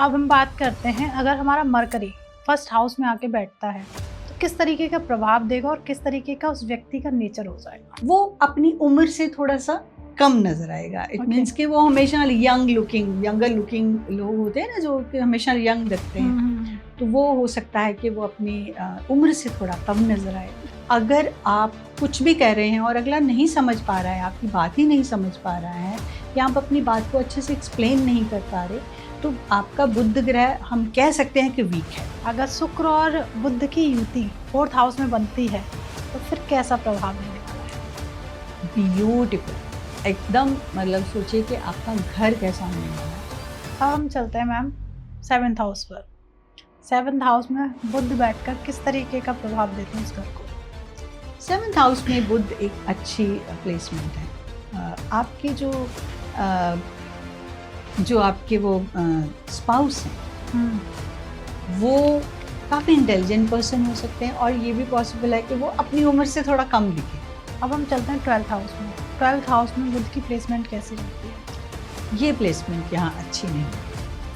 अब हम बात करते हैं, अगर हमारा मरकरी फर्स्ट हाउस में आके बैठता है तो किस तरीके का प्रभाव देगा और किस तरीके का उस व्यक्ति का नेचर हो जाएगा। वो अपनी उम्र से थोड़ा सा कम नजर आएगा। इट मीन्स कि वो हमेशा यंगर लुकिंग लोग होते हैं ना, जो कि हमेशा यंग लगते हैं, तो वो हो सकता है कि वो अपनी उम्र से थोड़ा कम नजर आए। अगर आप कुछ भी कह रहे हैं और अगला नहीं समझ पा रहा है, आपकी बात ही नहीं समझ पा रहा है, या आप अपनी बात को अच्छे से एक्सप्लेन नहीं कर पा रहे, तो आपका बुध ग्रह हम कह सकते हैं कि वीक है। अगर शुक्र और बुध की युति 4th हाउस में बनती है तो फिर कैसा प्रभाव देने वाला है। ब्यूटीफुल, एकदम मतलब सोचिए कि आपका घर कैसा होने वाला है। अब हम चलते हैं मैम 7th हाउस पर। 7th हाउस में बुध बैठकर किस तरीके का प्रभाव देते हैं उस घर को। 7th हाउस में बुध एक अच्छी प्लेसमेंट है। आपके जो आपके वो स्पाउस हैं, वो काफ़ी इंटेलिजेंट पर्सन हो सकते हैं, और ये भी पॉसिबल है कि वो अपनी उम्र से थोड़ा कम दिखे। अब हम चलते हैं 12th हाउस में। 12th हाउस में बुध की प्लेसमेंट कैसी रहती है। ये प्लेसमेंट यहाँ अच्छी नहीं है।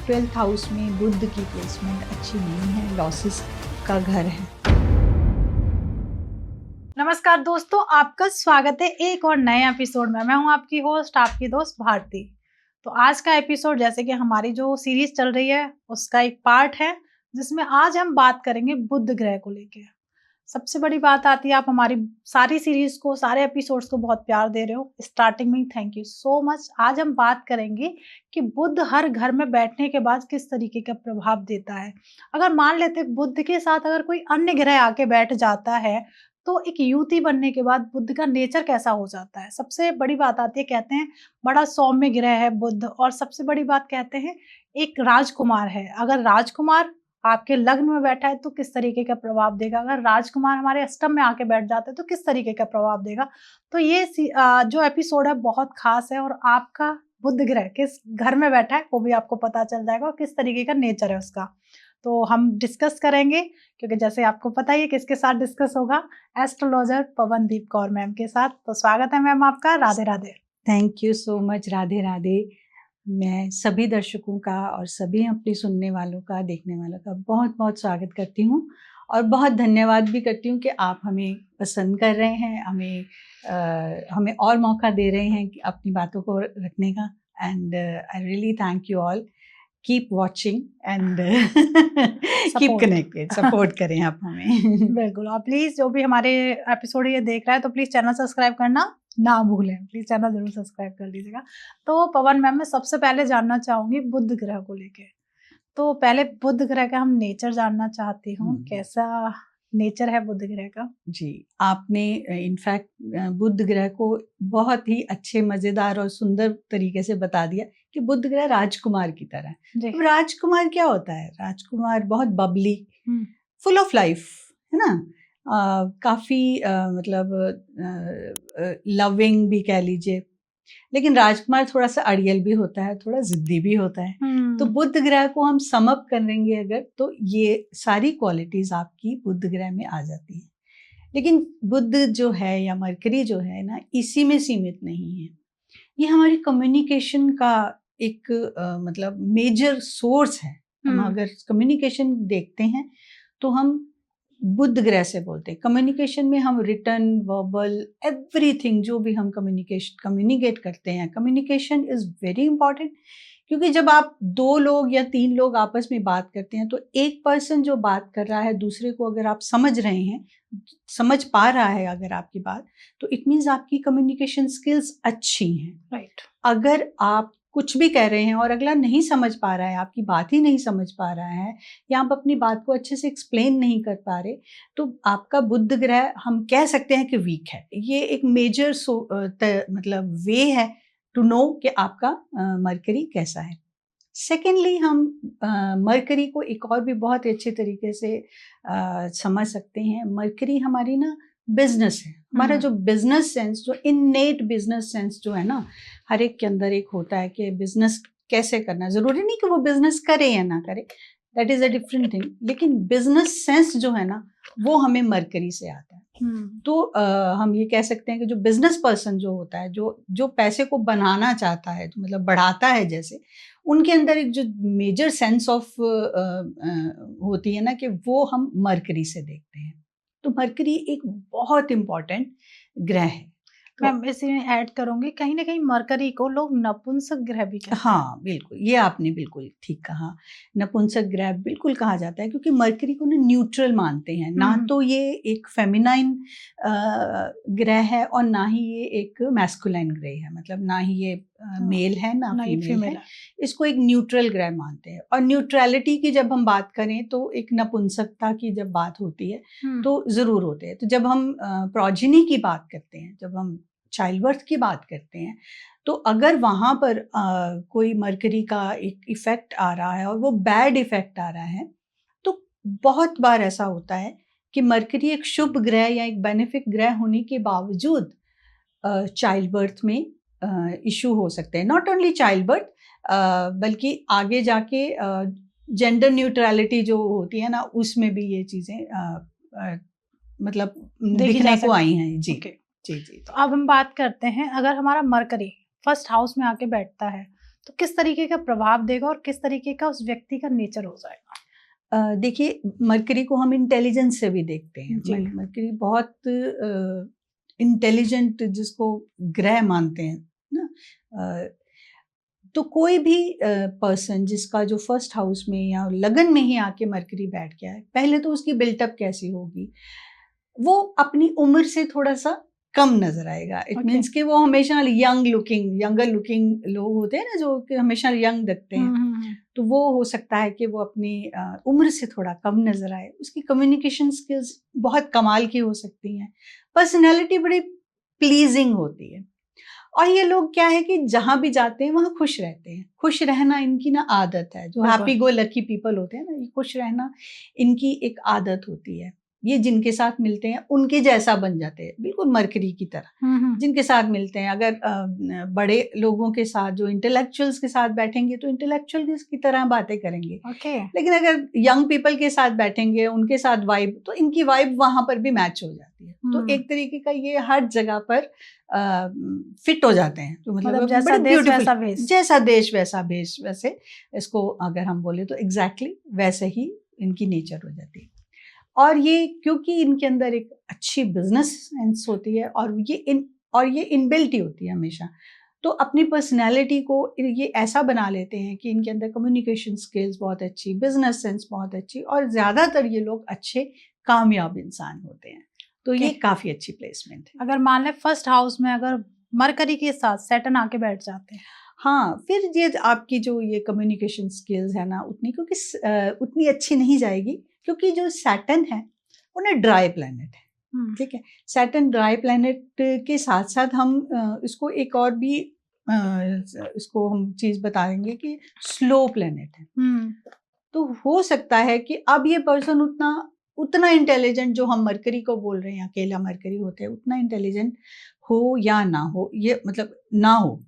12th हाउस में बुध की प्लेसमेंट अच्छी नहीं है, लॉसेस का घर है। नमस्कार दोस्तों, आपका स्वागत है एक और नए एपिसोड में। मैं हूं आपकी होस्ट, आपकी दोस्त भारती। तो आज का एपिसोड, जैसे कि हमारी जो सीरीज चल रही है उसका एक पार्ट है, जिसमें आज हम बात करेंगे बुध ग्रह को लेके। सबसे बड़ी बात आती है, आप हमारी सारी सीरीज को, सारे एपिसोड्स को बहुत प्यार दे रहे हो, स्टार्टिंग में ही थैंक यू सो मच। आज हम बात करेंगे कि बुध हर घर में बैठने के बाद किस तरीके का प्रभाव देता है। अगर मान लेते बुध के साथ अगर कोई अन्य ग्रह आके बैठ जाता है तो एक युति बनने के बाद बुध का नेचर कैसा हो जाता है। सबसे बड़ी बात आती है, कहते हैं बड़ा सौम्य ग्रह है बुध, और सबसे बड़ी बात कहते हैं एक राजकुमार है। अगर राजकुमार आपके लग्न में बैठा है तो किस तरीके का प्रभाव देगा, अगर राजकुमार हमारे अष्टम में आके बैठ जाते हैं तो किस तरीके का प्रभाव देगा। तो ये जो एपिसोड है बहुत खास है, और आपका बुध ग्रह किस घर में बैठा है वो भी आपको पता चल जाएगा, और किस तरीके का नेचर है उसका। तो हम डिस्कस करेंगे, क्योंकि जैसे आपको पता ही है किसके साथ डिस्कस होगा, एस्ट्रोलॉजर पवनदीप कौर मैम के साथ। तो स्वागत है मैम आपका। Radhe Radhe. Thank you so much. Radhe Radhe. मैं सभी दर्शकों का और सभी अपनी सुनने वालों का, देखने वालों का बहुत बहुत स्वागत करती हूँ, और बहुत धन्यवाद भी करती हूँ कि आप हमें पसंद कर रहे हैं, हमें और मौका दे रहे हैं कि अपनी बातों को रखने का। And I really thank you all. Keep watching and keep connected, support करें आप हमें। बिल्कुल। और प्लीज़ जो भी हमारे एपिसोड ये देख रहा है तो प्लीज़ चैनल सब्सक्राइब करना ना भूलें, प्लीज़ चैनल जरूर सब्सक्राइब कर लीजिएगा। तो पवन मैम, मैं सबसे पहले जानना चाहूँगी बुध ग्रह को लेके। तो पहले बुध ग्रह का हम नेचर जानना चाहती हूँ, कैसा नेचर है बुध ग्रह का। जी, आपने इनफैक्ट बुध ग्रह को बहुत ही अच्छे, मज़ेदार और सुंदर तरीके से बता दिया कि बुध ग्रह राजकुमार की तरह है। अब राजकुमार क्या होता है? राजकुमार बहुत बबली, फुल ऑफ लाइफ, है ना, काफ़ी मतलब लविंग भी कह लीजिए, लेकिन राजकुमार थोड़ा सा अड़ियल भी होता है, थोड़ा जिद्दी भी होता है। तो बुध ग्रह को हम सम अप करेंगे अगर, तो ये सारी क्वालिटीज आपकी बुध ग्रह में आ जाती हैं। लेकिन बुध जो है या मरकरी जो है ना, इसी में सीमित नहीं है। ये हमारी कम्युनिकेशन का एक मतलब मेजर सोर्स है। हम अगर कम्युनिकेशन देखते हैं तो हम बुध ग्रह से बोलते हैं। कम्युनिकेशन में हम रिटन, वर्बल, एवरीथिंग जो भी हम कम्युनिकेट करते हैं, कम्युनिकेशन इज वेरी इंपॉर्टेंट। क्योंकि जब आप 2 लोग या 3 लोग आपस में बात करते हैं, तो एक पर्सन जो बात कर रहा है, दूसरे को अगर आप समझ रहे हैं, समझ पा रहा है अगर आपकी बात, तो इट मीन्स आपकी कम्युनिकेशन स्किल्स अच्छी हैं। राइट। अगर आप कुछ भी कह रहे हैं और अगला नहीं समझ पा रहा है, आपकी बात ही नहीं समझ पा रहा है, या आप अपनी बात को अच्छे से एक्सप्लेन नहीं कर पा रहे, तो आपका बुध ग्रह हम कह सकते हैं कि वीक है। ये एक मेजर मतलब वे है टू नो कि आपका मरकरी कैसा है। सेकेंडली, हम मरकरी को एक और भी बहुत अच्छे तरीके से समझ सकते हैं। मरकरी हमारी ना बिजनेस है। हमारा जो बिजनेस सेंस, जो इननेट बिजनेस सेंस जो है ना, हर एक के अंदर एक होता है कि बिजनेस कैसे करना। जरूरी नहीं कि वो बिजनेस करे या ना करे, that is a different thing, लेकिन बिजनेस सेंस जो है ना, वो हमें मरकरी से आता है। तो हम ये कह सकते हैं कि जो बिजनेस पर्सन जो होता है, जो पैसे को बनाना चाहता है, जो मतलब बढ़ाता है, जैसे उनके अंदर एक जो मेजर सेंस ऑफ होती है ना, कि वो हम मरकरी से देखते हैं। तो मरकरी एक बहुत इम्पॉर्टेंट ग्रह है। मैम इसी में ऐड करूंगी, कहीं ना कहीं मरकरी को लोग नपुंसक ग्रह भी कहते हैं। हाँ बिल्कुल, ये आपने बिल्कुल ठीक कहा, नपुंसक ग्रह बिल्कुल कहा जाता है, क्योंकि मरकरी को ना न्यूट्रल मानते हैं, ना तो ये एक फेमिनाइन ग्रह है और ना ही ये एक मैस्कुलाइन ग्रह है, मतलब ना ही ये मेल है ना फीमेल है, इसको एक न्यूट्रल ग्रह मानते हैं। और न्यूट्रलिटी की जब हम बात करें तो एक नपुंसकता की जब बात होती है तो जरूर होते हैं। तो जब हम प्रोजेनी की बात करते हैं, जब हम चाइल्ड बर्थ की बात करते हैं, तो अगर वहाँ पर कोई मरकरी का एक इफेक्ट आ रहा है और वो बैड इफेक्ट आ रहा है, तो बहुत बार ऐसा होता है कि मरकरी एक शुभ ग्रह या एक बेनिफिक ग्रह होने के बावजूद चाइल्ड बर्थ में इशू हो सकते हैं। नॉट ओनली चाइल्ड बर्थ, बल्कि आगे जाके जेंडर न्यूट्रलिटी जो होती है ना, उसमें भी ये चीज़ें मतलब दिखने को आई हैं। जी जी जी। तो अब हम बात करते हैं, अगर हमारा मरकरी फर्स्ट हाउस में आके बैठता है तो किस तरीके का प्रभाव देगा और किस तरीके का उस व्यक्ति का नेचर हो जाएगा? देखिए, मरकरी को हम इंटेलिजेंस से भी देखते हैं। मरकरी बहुत इंटेलिजेंट जिसको ग्रह मानते हैं ना, तो कोई भी पर्सन जिसका जो फर्स्ट हाउस में या लगन में ही आके मरकरी बैठ गया है, पहले तो उसकी बिल्टअप कैसी होगी, वो अपनी उम्र से थोड़ा सा कम नजर आएगा। इट मीन्स कि वो हमेशा यंगर लुकिंग लोग होते हैं ना, जो कि हमेशा यंग दिखते हैं, तो वो हो सकता है कि वो अपनी उम्र से थोड़ा कम नजर आए। उसकी कम्युनिकेशन स्किल्स बहुत कमाल की हो सकती हैं, पर्सनैलिटी बड़ी प्लीजिंग होती है, और ये लोग क्या है कि जहाँ भी जाते हैं वहाँ खुश रहते हैं। खुश रहना इनकी ना आदत है। जो हैप्पी गो लकी पीपल होते हैं ना, ये खुश रहना इनकी एक आदत होती है। ये जिनके साथ मिलते हैं उनके जैसा बन जाते हैं, बिल्कुल मरकरी की तरह। जिनके साथ मिलते हैं, अगर बड़े लोगों के साथ, जो इंटेलेक्चुअल्स के साथ बैठेंगे तो इंटेलेक्चुअल की तरह बातें करेंगे। लेकिन अगर यंग पीपल के साथ बैठेंगे, उनके साथ वाइब, तो इनकी वाइब वहां पर भी मैच हो जाती है। तो एक तरीके का ये हर जगह पर फिट हो जाते हैं। तो मतलब जैसा देश वैसा भेष, जैसा देश वैसा भेष, वैसे इसको अगर हम बोले तो एग्जैक्टली वैसे ही इनकी नेचर हो जाती है। और ये क्योंकि इनके अंदर एक अच्छी बिजनेस सेंस होती है, और ये इनबिल्ट ही होती है हमेशा, तो अपनी पर्सनैलिटी को ये ऐसा बना लेते हैं कि इनके अंदर कम्युनिकेशन स्किल्स बहुत अच्छी, बिजनेस सेंस बहुत अच्छी, और ज़्यादातर ये लोग अच्छे कामयाब इंसान होते हैं। तो ये काफ़ी अच्छी प्लेसमेंट है। अगर मान लें फर्स्ट हाउस में अगर मरकरी के साथ सैटर्न आके बैठ जाते हैं, हाँ, फिर ये आपकी जो ये कम्युनिकेशन स्किल्स है ना, उतनी अच्छी नहीं जाएगी, क्योंकि जो सैटर्न है वो ना ड्राई प्लैनेट है। ठीक है, सैटर्न ड्राई प्लैनेट के साथ साथ हम इसको एक और भी इसको हम चीज़ बताएंगे कि स्लो प्लैनेट है। तो हो सकता है कि अब ये पर्सन उतना इंटेलिजेंट, जो हम मरकरी को बोल रहे हैं अकेला मरकरी होते हैं, उतना इंटेलिजेंट हो या ना हो, ये मतलब ना हो।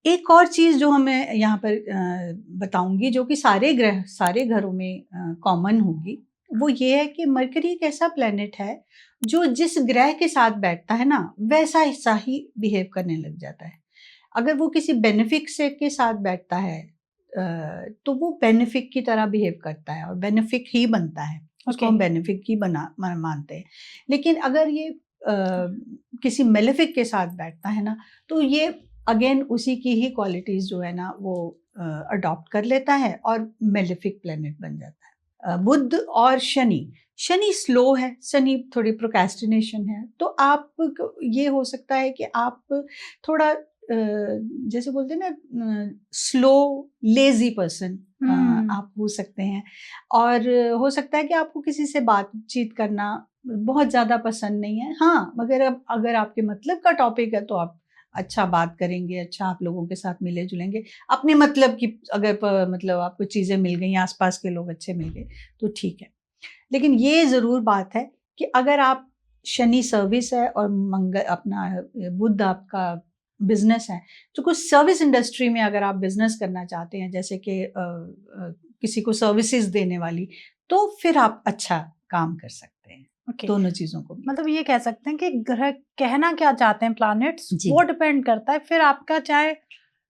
एक और चीज़ जो हमें यहाँ पर बताऊंगी, जो कि सारे घरों में कॉमन होगी, वो ये है कि मरकरी एक ऐसा प्लेनेट है जो जिस ग्रह के साथ बैठता है ना, वैसा हिस्सा ही बिहेव करने लग जाता है। अगर वो किसी बेनिफिक से के साथ बैठता है तो वो बेनिफिक की तरह बिहेव करता है और बेनिफिक ही बनता है, उसको हम बेनिफिक ही मानते हैं। लेकिन अगर ये किसी मेलेफिक के साथ बैठता है ना, तो ये अगेन उसी की ही क्वालिटीज जो है ना वो अडॉप्ट कर लेता है और मेलेफिक प्लेनेट बन जाता है। बुध और शनि स्लो है, शनि थोड़ी प्रोक्रेस्टिनेशन है, तो आप ये हो सकता है कि आप थोड़ा जैसे बोलते हैं ना स्लो लेजी पर्सन आप हो सकते हैं, और हो सकता है कि आपको किसी से बातचीत करना बहुत ज़्यादा पसंद नहीं है। हाँ, मगर अब अगर आपके मतलब का टॉपिक है तो आप अच्छा बात करेंगे, अच्छा आप लोगों के साथ मिले जुलेंगे, अपने मतलब की अगर मतलब आपको चीज़ें मिल गई, आसपास के लोग अच्छे मिल गए तो ठीक है। लेकिन ये ज़रूर बात है कि अगर आप शनि सर्विस है और मंगल अपना बुध आपका बिजनेस है, तो कुछ सर्विस इंडस्ट्री में अगर आप बिजनेस करना चाहते हैं, जैसे कि किसी को सर्विसेज देने वाली, तो फिर आप अच्छा काम कर सकते हैं। ओके, दोनों चीजों को। मतलब ये कह सकते हैं कि ग्रह कहना क्या चाहते हैं प्लैनेट्स, जी। वो डिपेंड करता है। फिर आपका चाहे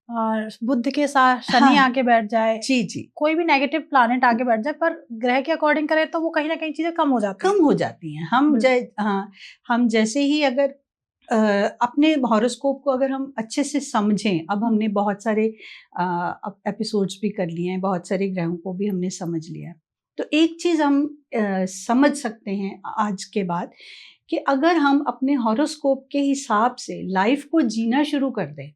बुध के साथ शनि हाँ, आके बैठ जाए, जी जी, कोई भी नेगेटिव प्लैनेट आके बैठ जाए, पर ग्रह के अकॉर्डिंग करें तो वो कहीं ना कहीं चीजें कम हो जाती हैं। कम हो जाती हैं। हम हाँ, हम जैसे ही अगर अपने हॉरोस्कोप को अगर हम अच्छे से समझें, अब हमने बहुत सारे एपिसोड्स भी कर लिए हैं, बहुत सारे ग्रहों को भी हमने समझ लिया है, तो एक चीज़ हम समझ सकते हैं आज के बाद कि अगर हम अपने हॉरोस्कोप के हिसाब से लाइफ को जीना शुरू कर दें,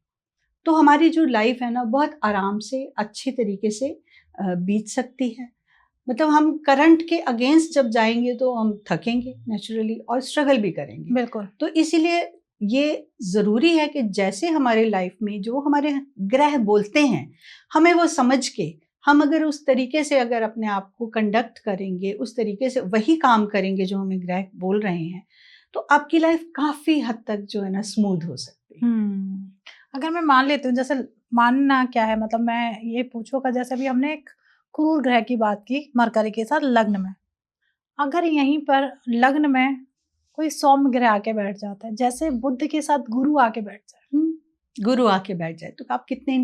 तो हमारी जो लाइफ है ना बहुत आराम से अच्छे तरीके से बीत सकती है। मतलब हम करंट के अगेंस्ट जब जाएंगे तो हम थकेंगे नेचुरली और स्ट्रगल भी करेंगे। बिल्कुल। तो इसीलिए ये ज़रूरी है कि जैसे हमारे लाइफ में जो हमारे ग्रह बोलते हैं, हमें वो समझ के हम अगर उस तरीके से अगर अपने आप को कंडक्ट करेंगे, उस तरीके से वही काम करेंगे जो हमें ग्रह बोल रहे हैं, तो आपकी लाइफ काफ़ी हद तक जो है ना स्मूथ हो सकती है। अगर मैं मान लेती हूँ, जैसे मानना क्या है, मतलब मैं ये पूछूंगा, जैसे अभी हमने एक क्रूर ग्रह की बात की मरकरी के साथ लग्न में, अगर यहीं पर लग्न में कोई सौम्य ग्रह आके बैठ जाता है, जैसे बुध के साथ गुरु आके बैठ जाए, गुरु आके बैठ जाए, तो आप कितने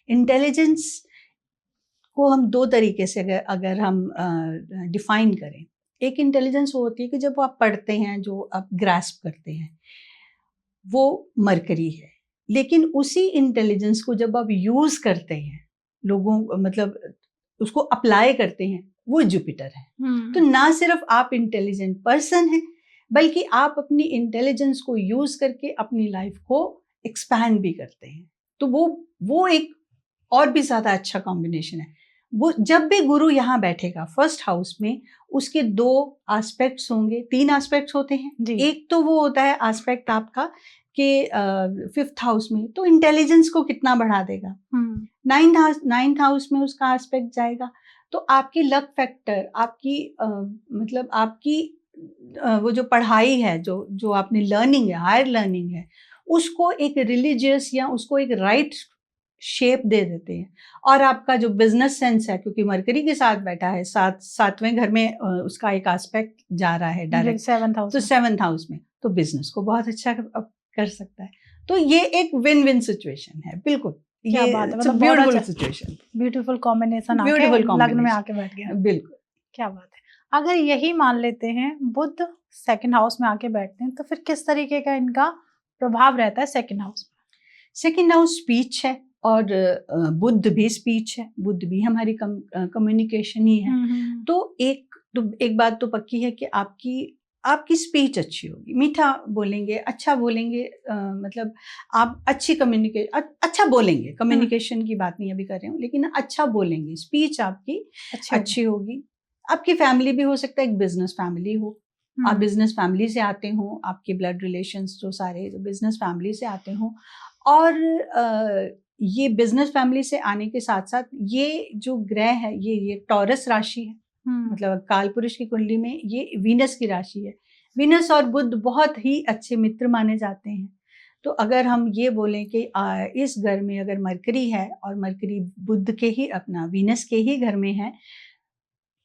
इंटेलिजेंस को हम दो तरीके से अगर हम डिफाइन करें। एक इंटेलिजेंस वो होती है कि जब आप पढ़ते हैं, जो आप ग्रास्प करते हैं, वो मरकरी है। लेकिन उसी इंटेलिजेंस को जब आप यूज करते हैं, लोगों मतलब उसको अप्लाई करते हैं, वो जुपिटर है। तो ना सिर्फ आप इंटेलिजेंट पर्सन हैं, बल्कि आप अपनी इंटेलिजेंस को यूज करके अपनी लाइफ को एक्सपैंड भी करते हैं। तो वो एक और भी ज्यादा अच्छा कॉम्बिनेशन है। वो जब भी गुरु यहाँ बैठेगा फर्स्ट हाउस में, उसके दो एस्पेक्ट्स होंगे, तीन एस्पेक्ट्स होते हैं जी। एक तो वो होता है एस्पेक्ट आपका कि फिफ्थ हाउस में, तो इंटेलिजेंस को कितना बढ़ा देगा। नाइन्थ हाउस में उसका एस्पेक्ट जाएगा, तो आपकी लक फैक्टर, आपकी मतलब आपकी वो जो पढ़ाई है, जो आपने लर्निंग है, हायर लर्निंग है, उसको एक रिलीजियस या उसको एक राइट शेप दे देते हैं। और आपका जो बिजनेस सेंस है, क्योंकि मरकरी के साथ बैठा है, सातवें घर में उसका एक एस्पेक्ट जा रहा है डायरेक्ट, तो सेवंथ हाउस में, तो बिजनेस को बहुत अच्छा कर सकता है। तो ये एक विन विन सिचुएशन है। बिल्कुल, क्या ये बात है, मतलब ब्यूटीफुल सिचुएशन, ब्यूटीफुल कॉम्बिनेशन लग्न में आके बैठ गया। बिल्कुल, क्या बात है। अगर यही मान लेते हैं बुध सेकंड हाउस में आके बैठते हैं, तो फिर किस तरीके का इनका प्रभाव रहता है सेकंड हाउस में? सेकंड हाउस स्पीच है, और बुध भी स्पीच है, बुध भी हमारी कम्युनिकेशन ही है। तो एक बात तो पक्की है कि आपकी स्पीच अच्छी होगी, मीठा बोलेंगे, अच्छा बोलेंगे, मतलब आप अच्छा बोलेंगे। कम्युनिकेशन की बात नहीं अभी कर रही हूँ, लेकिन अच्छा बोलेंगे, स्पीच आपकी अच्छी होगी। आपकी फैमिली भी हो सकता है एक बिजनेस फैमिली हो, आप बिजनेस फैमिली से आते हो, आपके ब्लड रिलेशंस जो सारे बिजनेस फैमिली से आते हो, और ये बिजनेस फैमिली से आने के साथ साथ ये जो ग्रह है, ये टॉरस राशि है। मतलब काल पुरुष की कुंडली में ये वीनस की राशि है। वीनस और बुध बहुत ही अच्छे मित्र माने जाते हैं। तो अगर हम ये बोलें कि इस घर में अगर मरकरी है, और मरकरी बुध के ही अपना वीनस के ही घर में है,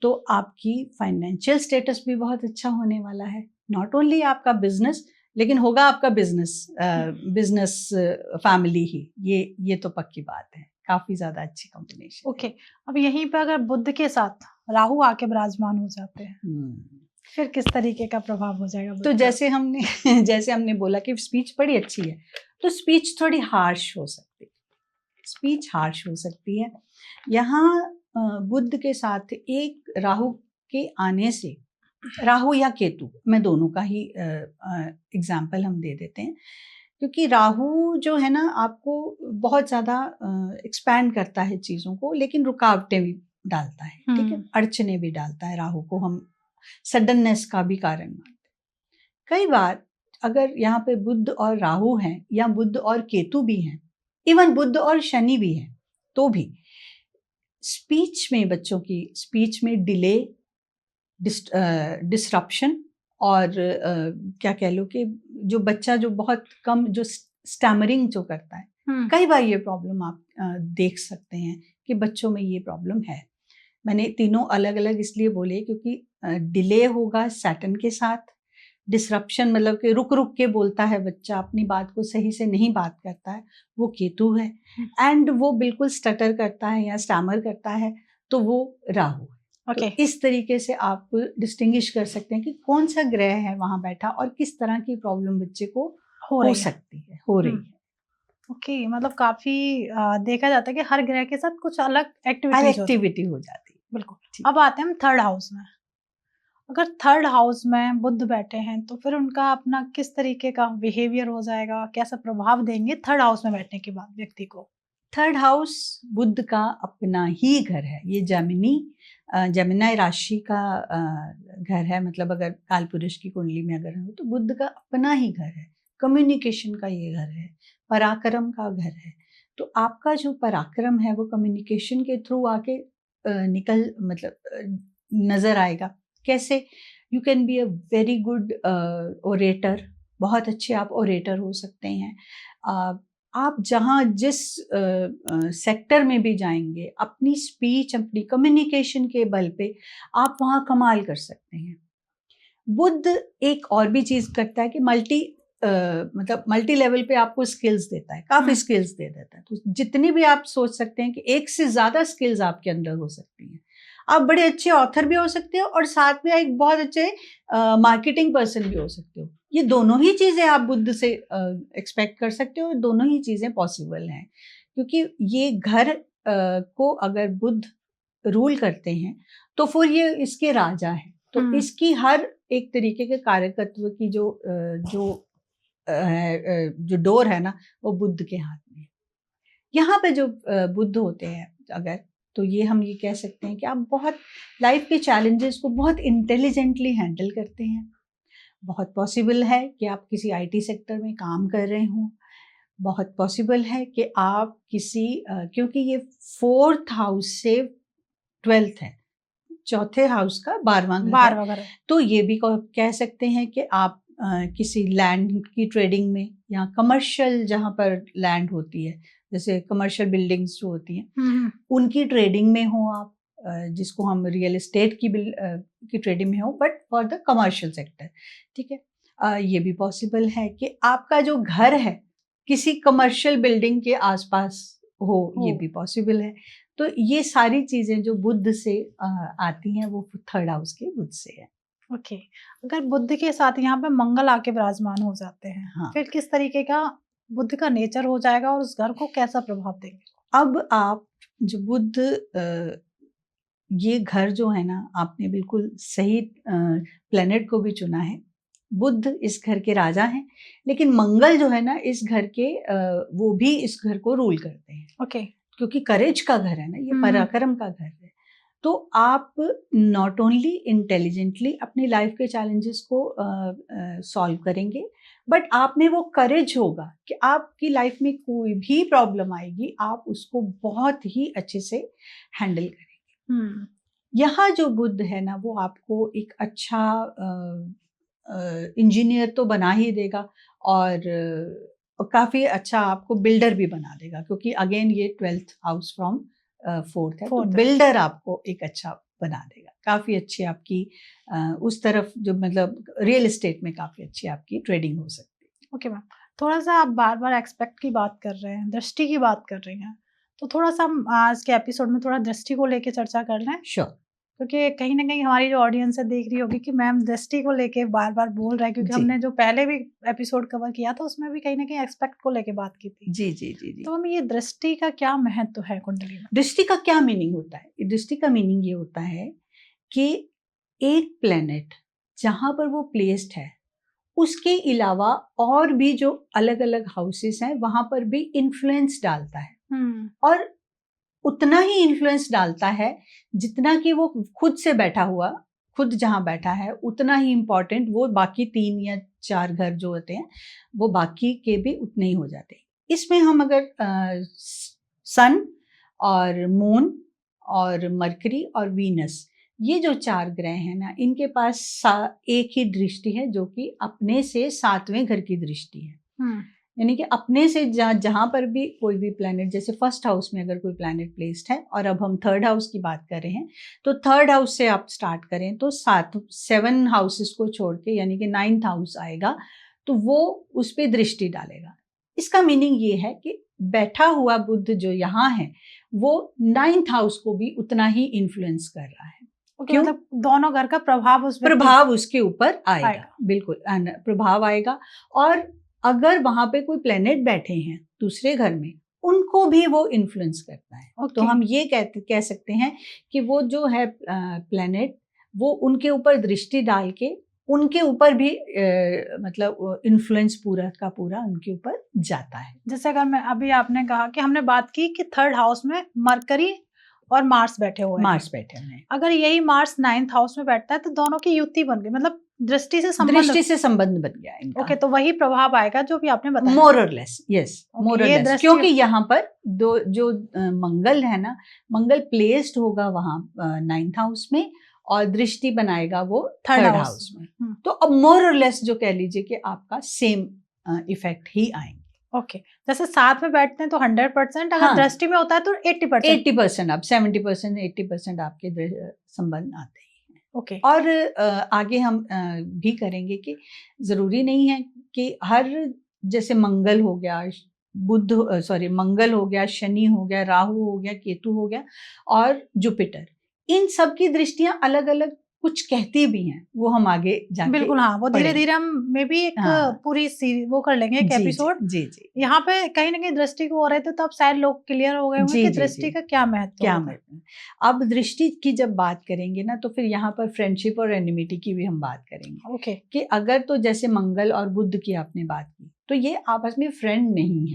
तो आपकी फाइनेंशियल स्टेटस भी बहुत अच्छा होने वाला है। नॉट ओनली आपका बिजनेस, लेकिन होगा आपका बिजनेस फैमिली ही। ये तो पक्की बात है, काफी ज्यादा अच्छी कॉम्बिनेशन। ओके, अब यहीं पे अगर बुध के साथ राहु आके विराजमान हो जाते हैं, फिर किस तरीके का प्रभाव हो जाएगा? तो जैसे हमने बोला कि स्पीच बड़ी अच्छी है, तो स्पीच थोड़ी हार्श हो सकती है। यहाँ बुध के साथ एक राहु के आने से, राहु या केतु, मैं दोनों का ही एग्जाम्पल हम दे देते हैं, क्योंकि राहु जो है ना आपको बहुत ज़्यादा एक्सपैंड करता है चीज़ों को, लेकिन रुकावटें भी डालता है, ठीक है, अड़चने भी डालता है। राहु को हम सडननेस का भी कारण मानते हैं। कई बार अगर यहाँ पे बुध और राहु हैं, या बुध और केतु भी हैं, इवन बुध और शनि भी हैं, तो भी स्पीच में, बच्चों की स्पीच में डिले, डिस्ट्रप्शन, और क्या कह लो कि जो बच्चा जो बहुत कम जो स्टैमरिंग जो करता है, कई बार ये प्रॉब्लम आप देख सकते हैं कि बच्चों में ये प्रॉब्लम है। मैंने तीनों अलग अलग इसलिए बोले क्योंकि डिले होगा सैटर्न के साथ, डिसरप्शन मतलब कि रुक रुक के बोलता है बच्चा, अपनी बात को सही से नहीं बात करता है, वो केतु है। एंड वो बिल्कुल स्टटर करता है या स्टैमर करता है, तो वो राहु है। तो इस तरीके से आप डिस्टिंग्विश कर सकते हैं कि कौन सा ग्रह है वहां बैठा और किस तरह की प्रॉब्लम बच्चे को हो सकती है, हो रही है। ओके, मतलब काफी देखा जाता है कि हर ग्रह के साथ कुछ अलग एक्टिविटी हो जाती है। बिल्कुल। अब आते हैं हम थर्ड हाउस में। अगर थर्ड हाउस में बुध बैठे हैं तो फिर उनका अपना किस तरीके का बिहेवियर हो जाएगा, कैसा प्रभाव देंगे थर्ड हाउस में बैठने के बाद व्यक्ति को? थर्ड हाउस बुध का अपना ही घर है। ये जमिनी राशि का घर है। मतलब अगर काल पुरुष की कुंडली में अगर हो तो बुध का अपना ही घर है, कम्युनिकेशन का ये घर है, पराक्रम का घर है। तो आपका जो पराक्रम है वो कम्युनिकेशन के थ्रू आके नजर आएगा। कैसे? You can be a very good orator, बहुत अच्छे आप ओरेटर हो सकते हैं। आप जहाँ जिस सेक्टर में भी जाएंगे, अपनी स्पीच, अपनी कम्युनिकेशन के बल पे आप वहाँ कमाल कर सकते हैं। बुध एक और भी चीज़ करता है कि मल्टी लेवल पे आपको स्किल्स देता है, काफ़ी स्किल्स दे देता है। तो जितनी भी आप सोच सकते हैं कि एक से ज़्यादा स्किल्स आपके अंदर हो सकती हैं। आप बड़े अच्छे ऑथर भी हो सकते हो और साथ में एक बहुत अच्छे मार्केटिंग पर्सन भी हो सकते हो। ये दोनों ही चीज़ें आप बुध से एक्सपेक्ट कर सकते हो, दोनों ही चीज़ें पॉसिबल हैं। क्योंकि ये घर को अगर बुध रूल करते हैं तो फिर ये इसके राजा हैं। तो इसकी हर एक तरीके के कार्यकत्व की जो डोर है ना, वो बुध के हाथ में है। यहाँ पे जो बुध होते हैं अगर, तो हम ये कह सकते हैं कि आप बहुत लाइफ के चैलेंजेस को बहुत इंटेलिजेंटली हैंडल करते हैं। बहुत पॉसिबल है कि आप किसी आईटी सेक्टर में काम कर रहे हों। बहुत पॉसिबल है कि आप किसी क्योंकि ये 4th हाउस से 12th है, चौथे हाउस का 12वां घर है। तो ये भी कह सकते हैं कि आप किसी लैंड की ट्रेडिंग में या कमर्शियल जहाँ पर लैंड होती है, जैसे कमर्शियल बिल्डिंग्स जो होती हैं, उनकी ट्रेडिंग में हो आप, जिसको हम रियल एस्टेट की ट्रेडिंग में हो, but for the commercial sector. ठीक है। ये भी पॉसिबल है कि आपका जो घर है किसी कमर्शियल बिल्डिंग के आसपास हो, ये भी पॉसिबल है। तो ये सारी चीजें जो बुध से आती हैं वो थर्ड हाउस के बुध से है। ओके। अगर बुध के साथ यहाँ पे मंगल आके विराजमान हो जाते हैं, हाँ, फिर किस तरीके का बुध का नेचर हो जाएगा और उस घर को कैसा प्रभाव देंगे? अब आप जो बुध ये घर जो है ना, आपने बिल्कुल सही प्लेनेट को भी चुना है। बुध इस घर के राजा हैं, लेकिन मंगल जो है ना इस घर के वो भी इस घर को रूल करते हैं। ओके। क्योंकि करेज का घर है ना, ये पराक्रम का घर है। तो आप नॉट ओनली इंटेलिजेंटली अपनी लाइफ के चैलेंजेस को सॉल्व करेंगे, बट आप में वो करेज होगा कि आपकी लाइफ में कोई भी प्रॉब्लम आएगी, आप उसको बहुत ही अच्छे से हैंडल करेंगे। यहाँ जो बुध है ना, वो आपको एक अच्छा इंजीनियर तो बना ही देगा और काफ़ी अच्छा आपको बिल्डर भी बना देगा, क्योंकि अगेन ये 12th हाउस फ्रॉम 4th है। तो बिल्डर आपको एक अच्छा बना देगा, काफ़ी अच्छी आपकी उस तरफ जो मतलब रियल एस्टेट में काफ़ी अच्छी आपकी ट्रेडिंग हो सकती है। ओके मैम, थोड़ा सा आप बार बार एक्सपेक्ट की बात कर रहे हैं, दृष्टि की बात कर रही हैं, तो थोड़ा सा हम आज के एपिसोड में थोड़ा दृष्टि को लेके चर्चा कर लें। श्योर। क्योंकि कहीं ना कहीं हमारी जो ऑडियंस है देख रही होगी कि मैम दृष्टि को लेके बार बार बोल रहा है, क्योंकि हमने जो पहले भी एपिसोड कवर किया था उसमें भी कहीं ना कहीं एक्सपेक्ट को लेके बात की थी। जी जी जी जी। तो हम ये दृष्टि का क्या महत्व है कुंडली में? दृष्टि का क्या मीनिंग होता है? दृष्टि का मीनिंग ये होता है कि एक प्लेनेट जहां पर वो प्लेस्ड है उसके अलावा और भी जो अलग अलग हाउसेस हैं वहां पर भी इन्फ्लुएंस डालता है। और उतना ही इन्फ्लुएंस डालता है जितना कि वो खुद जहां बैठा है उतना ही इम्पोर्टेंट वो बाकी 3 या 4 घर जो होते हैं वो बाकी के भी उतने ही हो जाते हैं। इसमें हम अगर सन और मून और मरकरी और वीनस, ये जो 4 ग्रह हैं ना, इनके पास एक ही दृष्टि है जो कि अपने से 7वें घर की दृष्टि है। यानी कि अपने से जहाँ पर भी कोई भी प्लैनेट, जैसे फर्स्ट हाउस में अगर कोई प्लैनेट प्लेस्ड है, और अब हम थर्ड हाउस की बात कर रहे हैं, तो थर्ड हाउस से आप स्टार्ट करें तो 7 हाउसेस को छोड़ के यानी कि 9th हाउस आएगा, तो वो उस पर दृष्टि डालेगा। इसका मीनिंग ये है कि बैठा हुआ बुध जो यहाँ है वो 9th हाउस को भी उतना ही इन्फ्लुएंस कर रहा है। क्यों? मतलब दोनों घर का प्रभाव उसके ऊपर आएगा। बिल्कुल प्रभाव आएगा। और अगर वहां पे कोई प्लेनेट बैठे हैं दूसरे घर में, उनको भी वो इन्फ्लुएंस करता है। तो हम ये कह सकते हैं कि वो जो है प्लेनेट, वो उनके ऊपर दृष्टि डाल के उनके ऊपर भी मतलब इन्फ्लुएंस पूरा का पूरा उनके ऊपर जाता है। जैसे अगर मैं अभी आपने कहा कि हमने बात की कि थर्ड हाउस में मरकरी और मार्स बैठे हुए हैं। अगर यही मार्स 9th हाउस में बैठता है तो दोनों की युति बन गई, मतलब दृष्टि से संबंध बन गया इनका। ओके, तो वही प्रभाव आएगा जो भी आपने बताया। मोर और लेस, यस, मोर और लेस, क्योंकि यहाँ पर जो मंगल है ना, मंगल प्लेस्ड होगा वहां 9th हाउस में और दृष्टि बनाएगा वो थर्ड हाउस में। तो अब मोर और लेस जो कह लीजिए कि आपका सेम इफेक्ट ही आएंगे। ओके, जैसे साथ में बैठते हैं तो 100%, अगर दृष्टि में होता है तो 80%, अब 70% 80% आपके संबंध आते हैं। ओके, और आगे हम भी करेंगे कि जरूरी नहीं है कि हर, जैसे मंगल हो गया, मंगल हो गया, शनि हो गया, राहु हो गया, केतु हो गया और जुपिटर, इन सब की दृष्टियां अलग अलग कुछ कहती भी हैं, वो हम आगे जाके बिल्कुल, हाँ, वो धीरे धीरे हम में भी एक पूरी सीरीज वो कर लेंगे, एक एपिसोड। जी। यहाँ पे कहीं ना कहीं दृष्टि को हो रहे थे तो अब शायद लोग क्लियर हो गए होंगे कि दृष्टि का क्या महत्व है। अब दृष्टि की जब बात करेंगे ना, तो फिर यहाँ पर फ्रेंडशिप और एनिमिटी की भी हम बात करेंगे। ओके, कि अगर तो जैसे मंगल और बुध की आपने बात की, तो ये आपस में फ्रेंड नहीं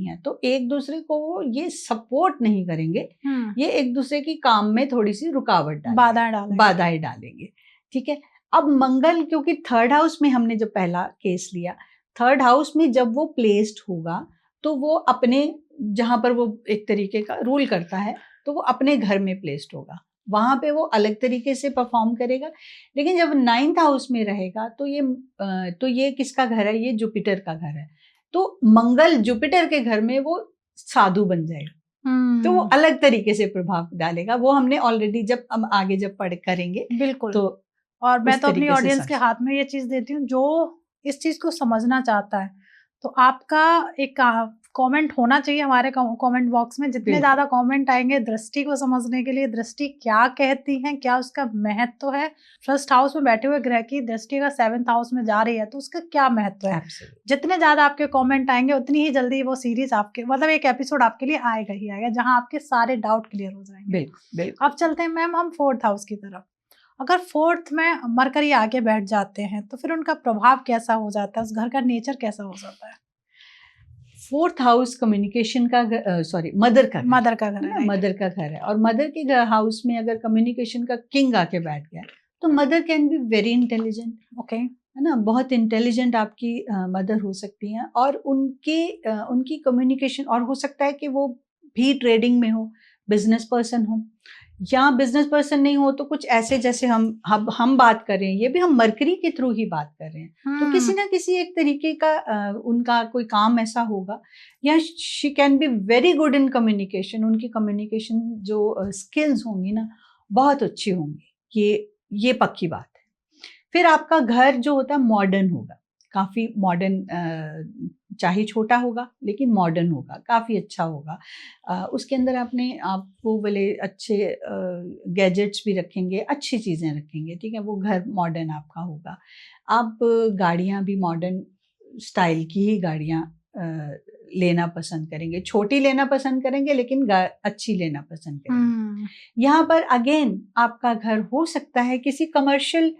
है, तो एक दूसरे को ये सपोर्ट नहीं करेंगे, ये एक दूसरे की काम में थोड़ी सी रुकावट बाधाएं डालेंगे। ठीक है। अब मंगल, क्योंकि थर्ड हाउस में हमने जब पहला केस लिया, थर्ड हाउस में जब वो प्लेस्ड होगा तो वो अपने, जहां पर वो एक तरीके का रूल करता है, तो वो अपने घर में प्लेस्ड होगा, वहां पे वो अलग तरीके से परफॉर्म करेगा। लेकिन जब 9th हाउस में रहेगा तो ये किसका घर है? ये जुपिटर का घर है। तो मंगल जुपिटर के घर में वो साधु बन जाएगा, तो वो अलग तरीके से प्रभाव डालेगा। वो हमने ऑलरेडी जब हम आगे जब पढ़ करेंगे, बिल्कुल। तो और मैं तो अपनी ऑडियंस के हाथ में ये चीज देती हूँ, जो इस चीज को समझना चाहता है, तो आपका एक कमेंट होना चाहिए हमारे कमेंट बॉक्स में। जितने ज्यादा कमेंट आएंगे दृष्टि को समझने के लिए, दृष्टि क्या कहती है, क्या उसका महत्व है, फर्स्ट हाउस में बैठे हुए ग्रह की दृष्टि का 7th हाउस में जा रही है तो उसका क्या महत्व है। जितने ज्यादा आपके कमेंट आएंगे उतनी ही जल्दी वो सीरीज आपके, मतलब एक एपिसोड आपके लिए आएगा ही आएगा, जहां आपके सारे डाउट क्लियर हो जाएंगे। बिल्कुल। अब चलते हैं मैम हम 4th हाउस की तरफ। अगर 4th में मरकरी आगे बैठ जाते हैं तो फिर उनका प्रभाव कैसा हो जाता है, उस घर का नेचर कैसा हो जाता है? 4th हाउस कम्युनिकेशन का मदर का घर है। और मदर के हाउस में अगर कम्युनिकेशन का किंग आके बैठ गया तो mother can be very intelligent. Okay, है ना, बहुत इंटेलिजेंट आपकी मदर हो सकती हैं, और उनकी कम्युनिकेशन, और हो सकता है कि वो भी ट्रेडिंग में हो, बिजनेस पर्सन हो, या बिजनेस पर्सन नहीं हो तो कुछ ऐसे जैसे हम बात कर रहे हैं, ये भी हम मरकरी के थ्रू ही बात कर रहे हैं। तो किसी ना किसी एक तरीके का उनका कोई काम ऐसा होगा, या she can be very good in communication. उनकी कम्युनिकेशन जो स्किल्स होंगी ना, बहुत अच्छी होंगी, ये पक्की बात है। फिर आपका घर जो होता है मॉडर्न होगा, काफ़ी मॉडर्न, चाहे छोटा होगा लेकिन मॉडर्न होगा, काफ़ी अच्छा होगा। उसके अंदर आपको बोले अच्छे गैजेट्स भी रखेंगे, अच्छी चीज़ें रखेंगे। ठीक है, वो घर मॉडर्न आपका होगा। आप गाड़ियाँ भी मॉडर्न स्टाइल की ही गाड़ियाँ लेना पसंद करेंगे, छोटी लेना पसंद करेंगे लेकिन अच्छी लेना पसंद करेंगे। यहाँ पर अगेन आपका घर हो सकता है किसी कमर्शियल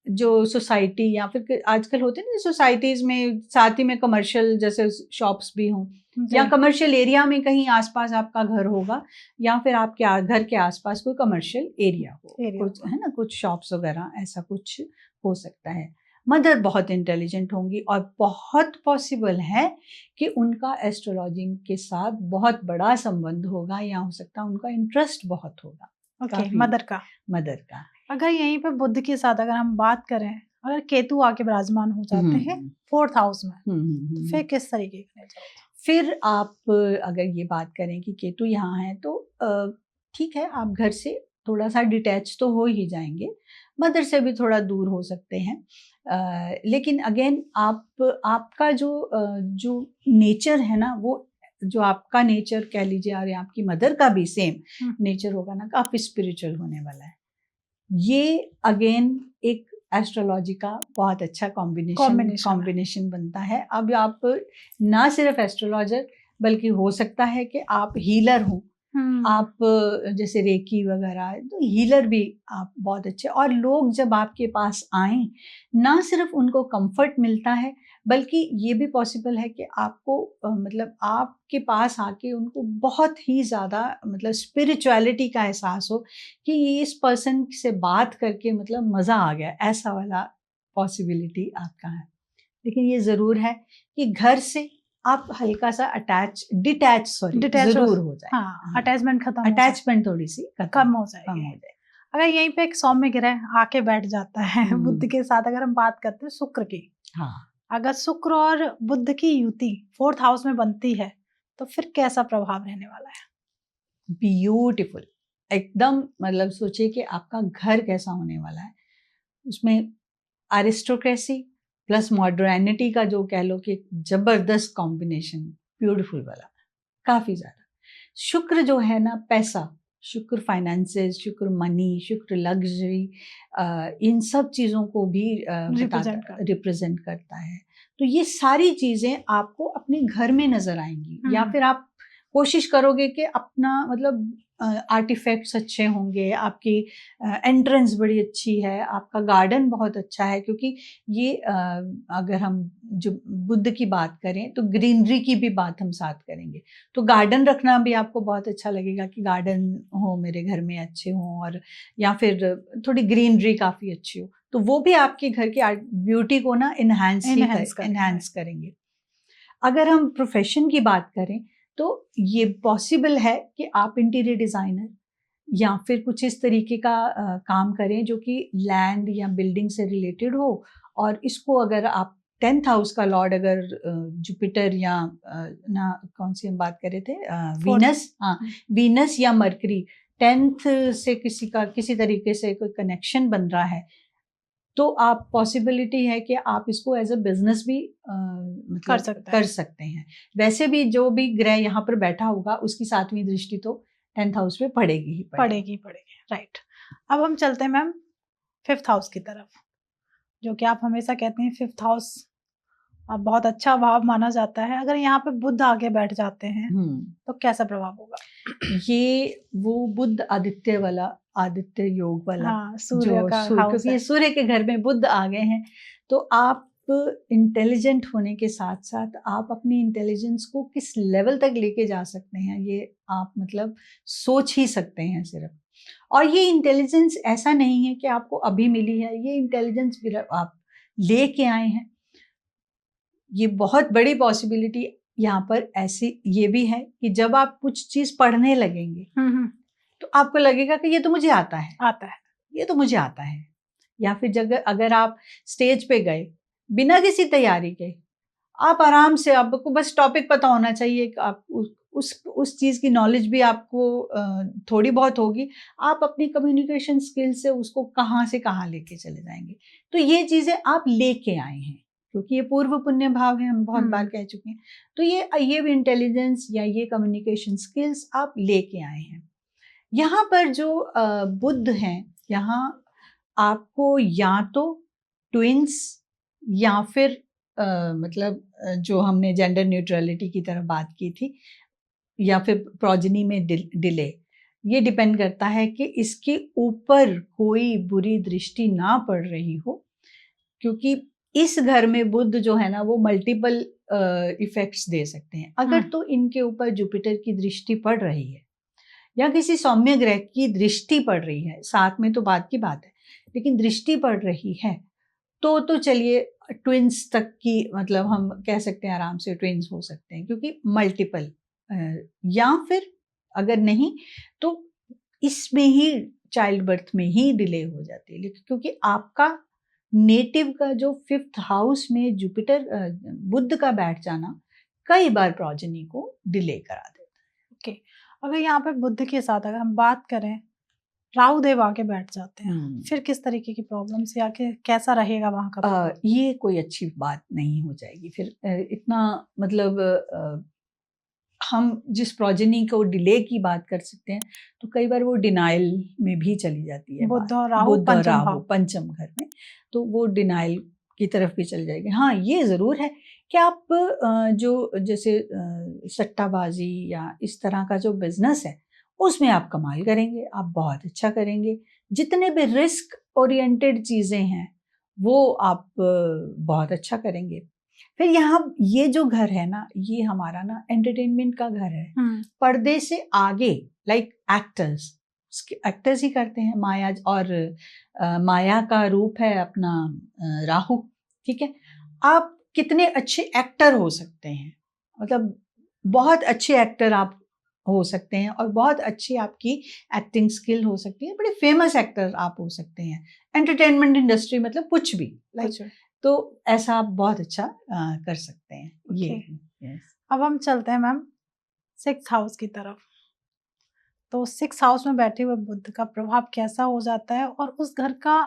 जो सोसाइटी, या फिर आजकल होते हैं ना सोसाइटीज में साथ ही में कमर्शियल जैसे शॉप्स भी हों, या कमर्शियल एरिया में कहीं आसपास आपका घर होगा, या फिर आपके घर के आसपास कोई कमर्शियल एरिया हो, कुछ है ना, कुछ शॉप्स वगैरह, ऐसा कुछ हो सकता है। मदर बहुत इंटेलिजेंट होंगी, और बहुत पॉसिबल है कि उनका एस्ट्रोलॉजी के साथ बहुत बड़ा संबंध होगा, या हो सकता है उनका इंटरेस्ट बहुत होगा। मदर का। मदर का। अगर यहीं पे बुध के साथ अगर हम बात करें, अगर केतु आके विराजमान हो जाते हैं 4th हाउस में, तो फिर किस तरीके का नेचर होता है? फिर आप अगर ये बात करें कि केतु यहाँ है तो ठीक है, आप घर से थोड़ा सा डिटैच तो हो ही जाएंगे, मदर से भी थोड़ा दूर हो सकते हैं, लेकिन अगेन आपका जो नेचर है ना, वो जो आपका नेचर कह लीजिए और आपकी मदर का भी सेम नेचर होगा ना, काफी स्पिरिचुअल होने वाला है। ये अगेन एक एस्ट्रोलॉजी का बहुत अच्छा कॉम्बिनेशन बनता है। अब आप ना सिर्फ एस्ट्रोलॉजर, बल्कि हो सकता है कि आप हीलर हो, आप जैसे रेकी वगैरह, तो हीलर भी आप बहुत अच्छे। और लोग जब आपके पास आए, ना सिर्फ उनको कंफर्ट मिलता है, बल्कि ये भी पॉसिबल है कि आपको मतलब आपके पास आके उनको बहुत ही ज़्यादा मतलब स्पिरिचुअलिटी का एहसास हो कि ये इस पर्सन से बात करके मतलब मज़ा आ गया, ऐसा वाला पॉसिबिलिटी आपका है। लेकिन ये ज़रूर है कि घर से आप हल्का सा डिटैच जरूर हो जाए। हाँ, अटैचमेंट खत्म, अटैचमेंट थोड़ी सी कम हो जाएगी। अगर यहीं पे एक सौम्य ग्रह आके बैठ जाता है बुध के साथ, अगर हम बात करते हैं शुक्र की, हाँ, अगर शुक्र और बुध की युति 4th हाउस में बनती है, तो फिर कैसा प्रभाव रहने वाला है? ब्यूटीफुल, एकदम मतलब सोचिए कि आपका घर कैसा होने वाला है। उसमें एरिस्टोक्रेसी प्लस मॉडर्निटी का जो कह लो कि जबरदस्त कॉम्बिनेशन, ब्यूटीफुल वाला, काफी ज्यादा। शुक्र जो है ना, पैसा, शुक्र फाइनेंसेस, शुक्र मनी, शुक्र लग्जरी, इन सब चीज़ों को भी रिप्रेजेंट करता है। तो ये सारी चीज़ें आपको अपने घर में नज़र आएंगी, या फिर आप कोशिश करोगे कि अपना मतलब आर्टिफैक्ट्स अच्छे होंगे, आपकी एंट्रेंस बड़ी अच्छी है, आपका गार्डन बहुत अच्छा है। क्योंकि ये अगर हम जो बुध की बात करें तो ग्रीनरी की भी बात हम साथ करेंगे, तो गार्डन रखना भी आपको बहुत अच्छा लगेगा कि गार्डन हो मेरे घर में, अच्छे हों, और या फिर थोड़ी ग्रीनरी काफ़ी अच्छी हो, तो वो भी आपके घर की ब्यूटी को ना इन्हांस करेंगे। अगर हम प्रोफेशन की बात करें तो ये पॉसिबल है कि आप इंटीरियर डिज़ाइनर या फिर कुछ इस तरीके का काम करें जो कि लैंड या बिल्डिंग से रिलेटेड हो, और इसको अगर आप 10th हाउस का लॉर्ड अगर जुपिटर या ना कौन सी हम बात कर रहे थे, वीनस, हाँ, वीनस या मरकरी 10th से किसी तरीके से कोई कनेक्शन बन रहा है, तो आप पॉसिबिलिटी है कि आप इसको एज अ बिजनेस भी मतलब कर सकते हैं। वैसे भी जो भी ग्रह यहाँ पर बैठा होगा उसकी 7वीं दृष्टि तो 10th हाउस पे पड़ेगी ही पड़ेगी। राइट, अब हम चलते हैं मैम 5th हाउस की तरफ, जो कि आप हमेशा कहते हैं 5th हाउस अब बहुत अच्छा भाव माना जाता है। अगर यहाँ पे बुध आगे बैठ जाते हैं तो कैसा प्रभाव होगा? ये वो बुध आदित्य योग वाला, हाँ, क्योंकि ये सूर्य के घर में बुध आ गए हैं, तो आप इंटेलिजेंट होने के साथ साथ आप अपनी इंटेलिजेंस को किस लेवल तक लेके जा सकते हैं, ये आप मतलब सोच ही सकते हैं सिर्फ। और ये इंटेलिजेंस ऐसा नहीं है कि आपको अभी मिली है, ये इंटेलिजेंस आप लेके आए हैं। ये बहुत बड़ी पॉसिबिलिटी यहाँ पर ऐसी ये भी है कि जब आप कुछ चीज पढ़ने लगेंगे तो आपको लगेगा कि ये तो मुझे आता है, ये तो मुझे आता है। या फिर अगर आप स्टेज पे गए बिना किसी तैयारी के, आप आराम से, आपको बस टॉपिक पता होना चाहिए, आप उस चीज की नॉलेज भी आपको थोड़ी बहुत होगी, आप अपनी कम्युनिकेशन स्किल से उसको कहाँ से कहाँ लेके चले जाएंगे। तो ये चीजें आप लेके आए हैं, क्योंकि ये पूर्व पुण्य भाव है, हम बहुत बार कह चुके हैं। तो ये भी इंटेलिजेंस या ये कम्युनिकेशन स्किल्स आप लेके आए हैं। यहाँ पर जो बुध हैं, यहाँ आपको या तो ट्विंस या फिर मतलब जो हमने जेंडर न्यूट्रलिटी की तरफ बात की थी, या फिर प्रोजनी में डिले, ये डिपेंड करता है कि इसके ऊपर कोई बुरी दृष्टि ना पड़ रही हो, क्योंकि इस घर में बुध जो है ना वो मल्टीपल इफेक्ट्स दे सकते हैं। अगर तो इनके ऊपर जुपिटर की दृष्टि पड़ रही है या किसी सौम्य ग्रह की दृष्टि पड़ रही है, साथ में तो बात की बात है, लेकिन दृष्टि पड़ रही है तो चलिए ट्विंस तक की मतलब हम कह सकते हैं, आराम से ट्विंस हो सकते हैं, क्योंकि मल्टीपल, या फिर अगर नहीं तो इसमें ही चाइल्ड बर्थ में ही डिले हो जाती है, लेकिन क्योंकि आपका नेटिव का जो 5th हाउस में जुपिटर बुध का बैठ जाना कई बार प्रोजेनी को डिले करा देता ओके, अगर यहाँ पे बुध के साथ अगर हम बात करें राहु देव आके बैठ जाते हैं, फिर किस तरीके की प्रॉब्लम्स या कि कैसा रहेगा वहाँ का? ये कोई अच्छी बात नहीं हो जाएगी फिर। इतना मतलब हम जिस प्रोजेनी को डिले की बात कर सकते हैं तो कई बार वो डिनाइल में भी चली जाती है। बुध और राहु पंचम घर में, तो वो डिनाइल की तरफ भी चल जाएगी। हाँ, ये ज़रूर है कि आप जो जैसे सट्टाबाजी या इस तरह का जो बिजनेस है उसमें आप कमाल करेंगे, आप बहुत अच्छा करेंगे। जितने भी रिस्क ओरिएंटेड चीज़ें हैं वो आप बहुत अच्छा करेंगे। फिर यहाँ ये जो घर है ना, ये हमारा ना एंटरटेनमेंट का घर है। पर्दे से आगे लाइक एक्टर्स ही करते हैं माया, और माया का रूप है अपना राहु। ठीक है, आप कितने अच्छे एक्टर हो सकते हैं, मतलब बहुत अच्छे एक्टर आप हो सकते हैं और बहुत अच्छी आपकी एक्टिंग स्किल हो सकती है, बड़े फेमस एक्टर आप हो सकते हैं। एंटरटेनमेंट इंडस्ट्री मतलब कुछ भी लाइक, तो ऐसा आप बहुत अच्छा कर सकते हैं। ये yes. अब हम चलते हैं मैम 6th हाउस की तरफ। तो 6th हाउस में बैठे हुए बुध का प्रभाव कैसा हो जाता है और उस घर का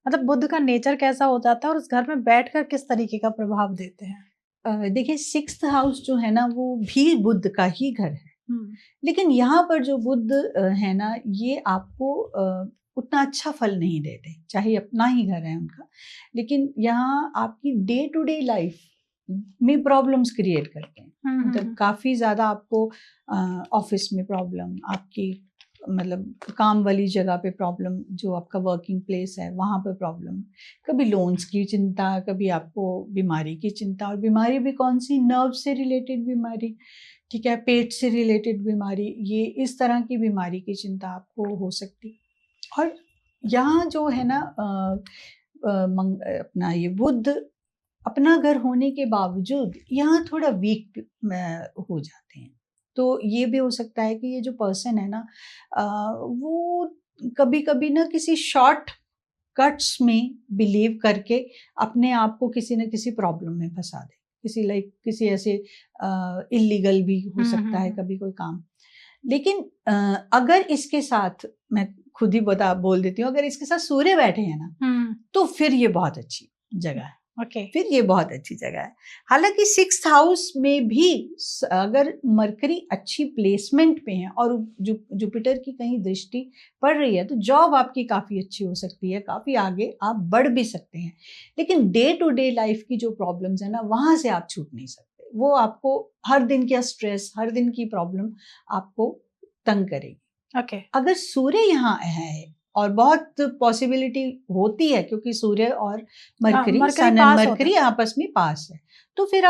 मतलब बुध का नेचर कैसा हो जाता है और उस घर में बैठकर किस तरीके का प्रभाव देते हैं? देखिए 6th हाउस जो है ना वो भी बुध का ही घर है, लेकिन यहाँ पर जो बुध है ना ये आपको उतना अच्छा फल नहीं देते, चाहे अपना ही घर है उनका, लेकिन यहाँ आपकी डे टू डे लाइफ में प्रॉब्लम्स क्रिएट करते हैं। मतलब काफ़ी ज़्यादा आपको ऑफिस में प्रॉब्लम, आपकी मतलब काम वाली जगह पे प्रॉब्लम, जो आपका वर्किंग प्लेस है वहाँ पे प्रॉब्लम, कभी लोन्स की चिंता, कभी आपको बीमारी की चिंता, और बीमारी भी कौन सी, नर्व से रिलेटेड बीमारी, ठीक है, पेट से रिलेटेड बीमारी, ये इस तरह की बीमारी की चिंता आपको हो सकती। और यहाँ जो है ना अपना ये बुध अपना घर होने के बावजूद यहाँ थोड़ा वीक हो जाते हैं। तो ये भी हो सकता है कि ये जो पर्सन है ना वो कभी कभी ना किसी शॉर्ट कट्स में बिलीव करके अपने आप को किसी न किसी प्रॉब्लम में फंसा दे, किसी ऐसे इलीगल भी हो सकता है कभी कोई काम। लेकिन अगर इसके साथ, मैं खुद ही बोल देती हूँ, अगर इसके साथ सूर्य बैठे हैं ना तो फिर ये बहुत अच्छी जगह है। फिर ये बहुत अच्छी जगह है। हालांकि 6th हाउस में भी अगर मरकरी अच्छी प्लेसमेंट पे है और जुपिटर की कहीं दृष्टि पड़ रही है तो जॉब आपकी काफ़ी अच्छी हो सकती है, काफ़ी आगे आप बढ़ भी सकते हैं। लेकिन डे टू डे लाइफ की जो प्रॉब्लम्स है ना वहाँ से आप छूट नहीं सकते, वो आपको हर दिन का स्ट्रेस, हर दिन की प्रॉब्लम आपको तंग करेगी। अगर सूर्य यहाँ है, और बहुत पॉसिबिलिटी होती है क्योंकि सूर्य और मरकरी, सन एंड मरकरी आपस में पास है, तो फिर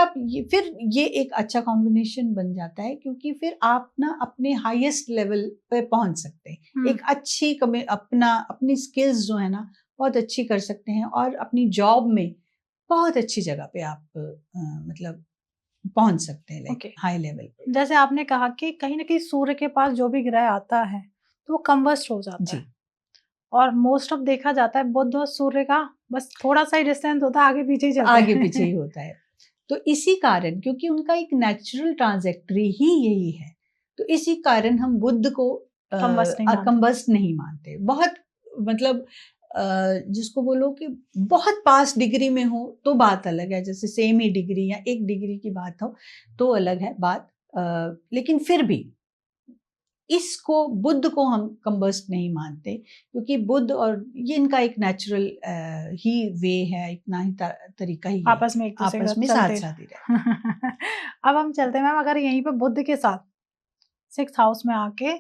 फिर ये एक अच्छा कॉम्बिनेशन बन जाता है, क्योंकि फिर आप ना अपने हाईएस्ट लेवल पे पहुंच सकते हैं। एक अच्छी अपनी स्किल्स जो है ना बहुत अच्छी कर सकते हैं, और अपनी जॉब में बहुत अच्छी जगह पे आप मतलब पहुंच सकते हैं, लाइक हाई लेवल पे। जैसे आपने कहा कि कहीं ना कहीं सूर्य के पास जो भी ग्रह आता है तो वो कंबस्ट हो जाता है, और मोस्ट ऑफ देखा जाता है बुध और सूर्य का बस थोड़ा सा ही डिस्टेंस होता है, आगे पीछे ही होता है। तो इसी कारण, क्योंकि उनका एक नेचुरल ट्रांजेक्टरी ही यही है, तो इसी कारण हम बुध को कंबस्ट नहीं मानते। बहुत मतलब जिसको बोलो कि बहुत पास डिग्री में हो तो बात अलग है, जैसे सेम ही डिग्री या 1 डिग्री की बात हो तो अलग है बात, लेकिन फिर भी इसको बुध को हम कंबस्ट नहीं मानते, क्योंकि बुध और ये इनका एक नेचुरल ही वे है, इतना ही तरीका ही आपस में साथ साथ ही रहते। अब हम चलते हैं मैम, अगर यहीं पे बुध के साथ 6th हाउस में आके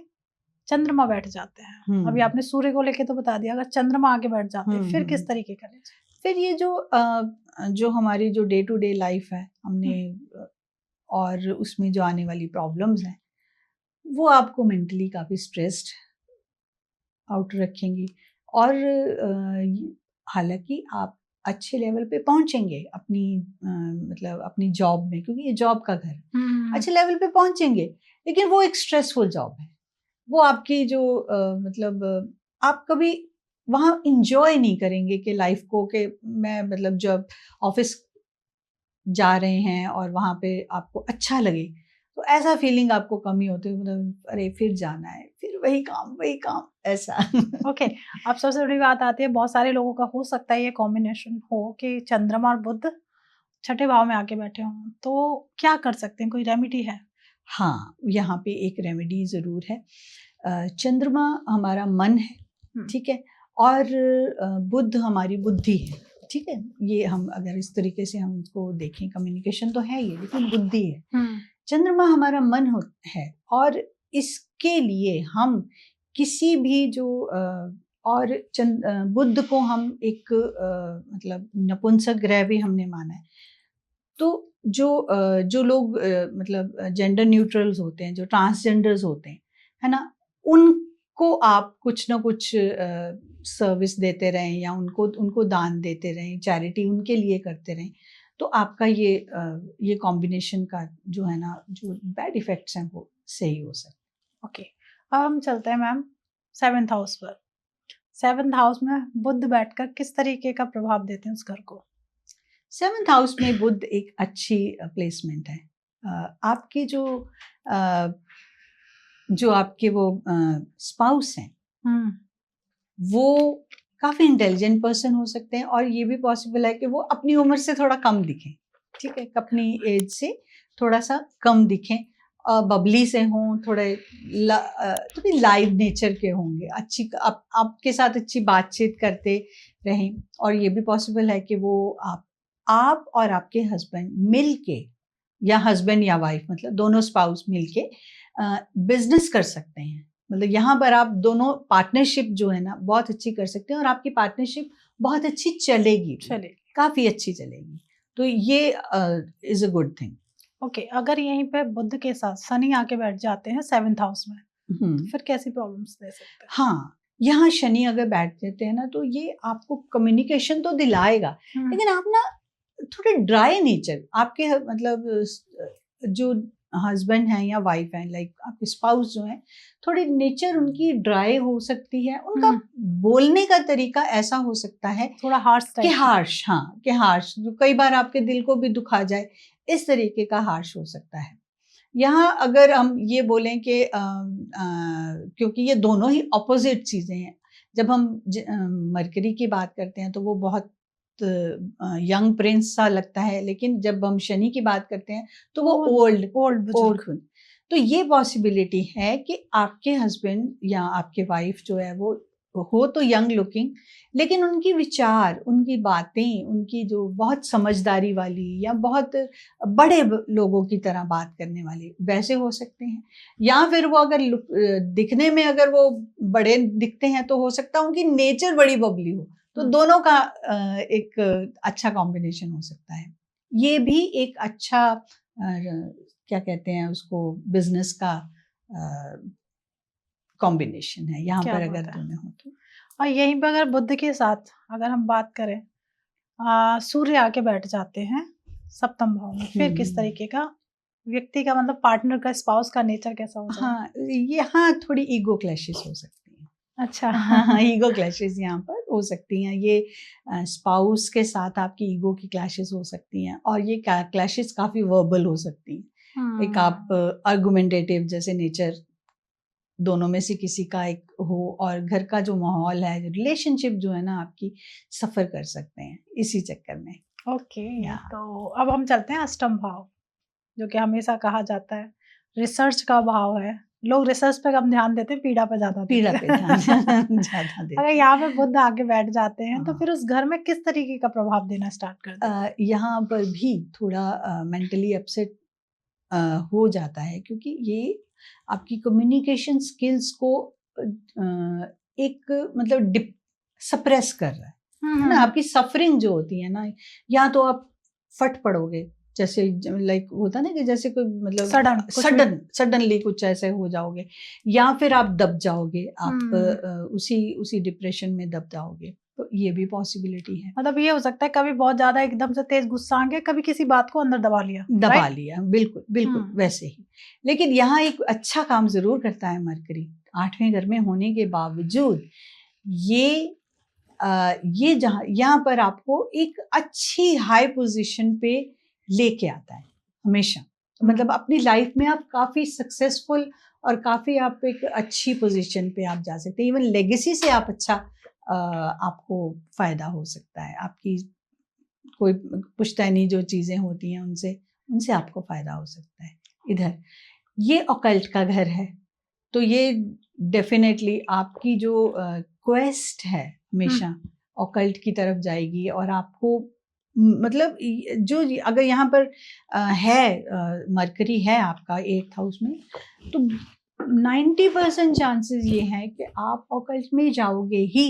चंद्रमा बैठ जाते हैं, अभी आपने सूर्य को लेके तो बता दिया, अगर चंद्रमा आके बैठ जाते हैं फिर किस तरीके का? फिर ये जो हमारी जो डे टू डे लाइफ है हमने और उसमें जो आने वाली प्रॉब्लम्स हैं वो आपको मेंटली काफ़ी स्ट्रेस्ड आउट रखेंगी, और हालांकि आप अच्छे लेवल पे पहुंचेंगे अपनी मतलब अपनी जॉब में, क्योंकि ये जॉब का घर है, अच्छे लेवल पे पहुंचेंगे, लेकिन वो एक स्ट्रेसफुल जॉब है। वो आपकी जो मतलब आप कभी वहाँ इंजॉय नहीं करेंगे कि लाइफ को, कि मैं मतलब जब ऑफिस जा रहे हैं और वहाँ पे आपको अच्छा लगे, तो ऐसा फीलिंग आपको कमी होती है, मतलब अरे फिर जाना है, फिर वही काम ऐसा। ओके, अब सबसे बड़ी बात आती है, बहुत सारे लोगों का हो सकता है ये कॉम्बिनेशन हो कि चंद्रमा और बुध छठे भाव में आके बैठे हों, तो क्या कर सकते हैं, कोई रेमेडी है? हाँ, यहाँ पे एक रेमेडी ज़रूर है। चंद्रमा हमारा मन है, ठीक है, और बुध हमारी बुद्धि है, ठीक है। ये हम अगर इस तरीके से हम इसको देखें, कम्युनिकेशन तो है ये, लेकिन बुद्धि है। चंद्रमा हमारा मन है, और इसके लिए हम किसी भी जो और बुध को हम एक मतलब नपुंसक ग्रह भी हमने माना है। तो जो लोग मतलब जेंडर न्यूट्रल्स होते हैं, जो ट्रांसजेंडर्स होते हैं, है ना, उनको आप कुछ ना कुछ सर्विस देते रहें, या उनको दान देते रहें, चैरिटी उनके लिए करते रहें, तो आपका ये कॉम्बिनेशन का जो है ना, जो बैड इफेक्ट्स हैं वो सही हो सकते। ओके, अब हम चलते हैं मैम 7th हाउस पर। 7th हाउस में बुध बैठकर किस तरीके का प्रभाव देते हैं उस घर को? 7th हाउस में बुध एक अच्छी प्लेसमेंट है। आपके जो आपके वो स्पाउस हैं, वो काफ़ी इंटेलिजेंट पर्सन हो सकते हैं, और ये भी पॉसिबल है कि वो अपनी उम्र से थोड़ा कम दिखें, ठीक है, अपनी एज से थोड़ा सा कम दिखें, बबली से हों, थोड़े लाइव नेचर के होंगे, अच्छी आपके साथ अच्छी बातचीत करते रहें, और ये भी पॉसिबल है कि वो आप और आपके हस्बैंड मिल के, या हस्बैंड या वाइफ, मतलब दोनों स्पाउस मिल के बिजनेस कर सकते हैं। मतलब यहाँ पर आप दोनों पार्टनरशिप जो है ना बहुत अच्छी कर सकते हैं, और आपकी पार्टनरशिप बहुत अच्छी चलेगी, काफ़ी अच्छी चलेगी। तो ये is a good thing. Okay, अगर यहीं पे बुध के साथ शनि आके बैठ जाते हैं 7th हाउस में, तो फिर कैसी प्रॉब्लम्स दे सकते हैं? हाँ, यहाँ शनि अगर बैठ जाते हैं ना, तो ये आपको कम्युनिकेशन तो दिलाएगा, लेकिन आप ना थोड़े ड्राई नेचर, आपके मतलब जो हस्बैंड हैं या वाइफ हैं, लाइक आपके स्पाउस जो हैं, थोड़ी नेचर उनकी ड्राई हो सकती है, उनका बोलने का तरीका ऐसा हो सकता है थोड़ा हार्श कि हार्श, हाँ, कि हार्श, जो कई बार आपके दिल को भी दुखा जाए, इस तरीके का हार्श हो सकता है। यहाँ अगर हम ये बोलें कि क्योंकि ये दोनों ही ऑपोजिट चीज़ें हैं, जब हम मरकरी की बात करते हैं तो वो बहुत यंग प्रिंस सा लगता है, लेकिन जब हम शनि की बात करते हैं तो वो ओल्ड। तो ये पॉसिबिलिटी है कि आपके हस्बैंड या आपके वाइफ जो है वो हो तो यंग लुकिंग, लेकिन उनकी विचार, उनकी बातें, उनकी जो बहुत समझदारी वाली या बहुत बड़े लोगों की तरह बात करने वाले वैसे हो सकते हैं, या फिर वो अगर दिखने में अगर वो बड़े दिखते हैं तो हो सकता है उनकी नेचर बड़ी बबली हो, तो दोनों का एक अच्छा कॉम्बिनेशन हो सकता है। ये भी एक अच्छा क्या कहते हैं उसको, बिजनेस का कॉम्बिनेशन है यहाँ पर अगर दोनों हो तो। और यहीं पर अगर बुध के साथ अगर हम बात करें, सूर्य आके बैठ जाते हैं 7th भाव में, फिर किस तरीके का व्यक्ति का, मतलब पार्टनर का, स्पाउस का नेचर कैसा हो जाएगा? हाँ, यहाँ थोड़ी ईगो क्लैशेस हो सकती हैं। अच्छा, हाँ, ईगो क्लैशेस यहाँ पर हो सकती हैं। ये स्पाउस के साथ आपकी ईगो की क्लैशेस हो सकती हैं, और ये क्लैशेस काफ़ी वर्बल हो सकती हैं। एक आप आर्गुमेंटेटिव जैसे नेचर दोनों में से किसी का एक हो, और घर का जो माहौल है, रिलेशनशिप जो है ना आपकी, सफ़र कर सकते हैं इसी चक्कर में। ओके, तो अब हम चलते हैं 8th भाव, जो कि हमेशा कहा जाता है रिसर्च का भाव है। लोग रिसर्च पे कम ध्यान देते हैं, पीड़ा पे ज़्यादा ध्यान ज़्यादा देते हैं। अगर यहाँ पे बुध आके बैठ जाते हैं तो फिर उस घर में किस तरीके का प्रभाव देना स्टार्ट कर देते हैं? यहाँ पर भी थोड़ा मेंटली अपसेट हो जाता है, क्योंकि ये आपकी कम्युनिकेशन स्किल्स को एक मतलब सप्रेस कर रहा है ना। आपकी सफरिंग जो होती है ना, या तो आप फट पड़ोगे, जैसे लाइक होता ना कि जैसे कोई मतलब सडनली कुछ ऐसे हो जाओगे, या फिर आप दब जाओगे, आप उसी डिप्रेशन में दब जाओगे, तो ये भी पॉसिबिलिटी है। मतलब ये हो सकता है कभी बहुत ज्यादा एकदम से तेज गुस्सा आ गया, कभी किसी बात को अंदर दबा लिया, बिल्कुल वैसे ही। लेकिन यहाँ एक अच्छा काम जरूर करता है मरकरी, 8वें घर में होने के बावजूद ये ये यहाँ पर आपको एक अच्छी हाई पोजीशन पे लेके आता है हमेशा। मतलब अपनी लाइफ में आप काफ़ी सक्सेसफुल और काफ़ी आप एक अच्छी पोजीशन पे आप जा सकते हैं। इवन लेगेसी से आप अच्छा आपको फ़ायदा हो सकता है। आपकी कोई पुश्तैनी जो चीज़ें होती हैं उनसे आपको फ़ायदा हो सकता है। इधर ये ऑकल्ट का घर है, तो ये डेफिनेटली आपकी जो क्वेस्ट है हमेशा ऑकल्ट की तरफ जाएगी। और आपको मतलब जो अगर यहाँ पर है मरकरी है आपका 8th हाउस में, तो 90% चांसेस ये हैं कि आप ऑकल्ट में जाओगे ही।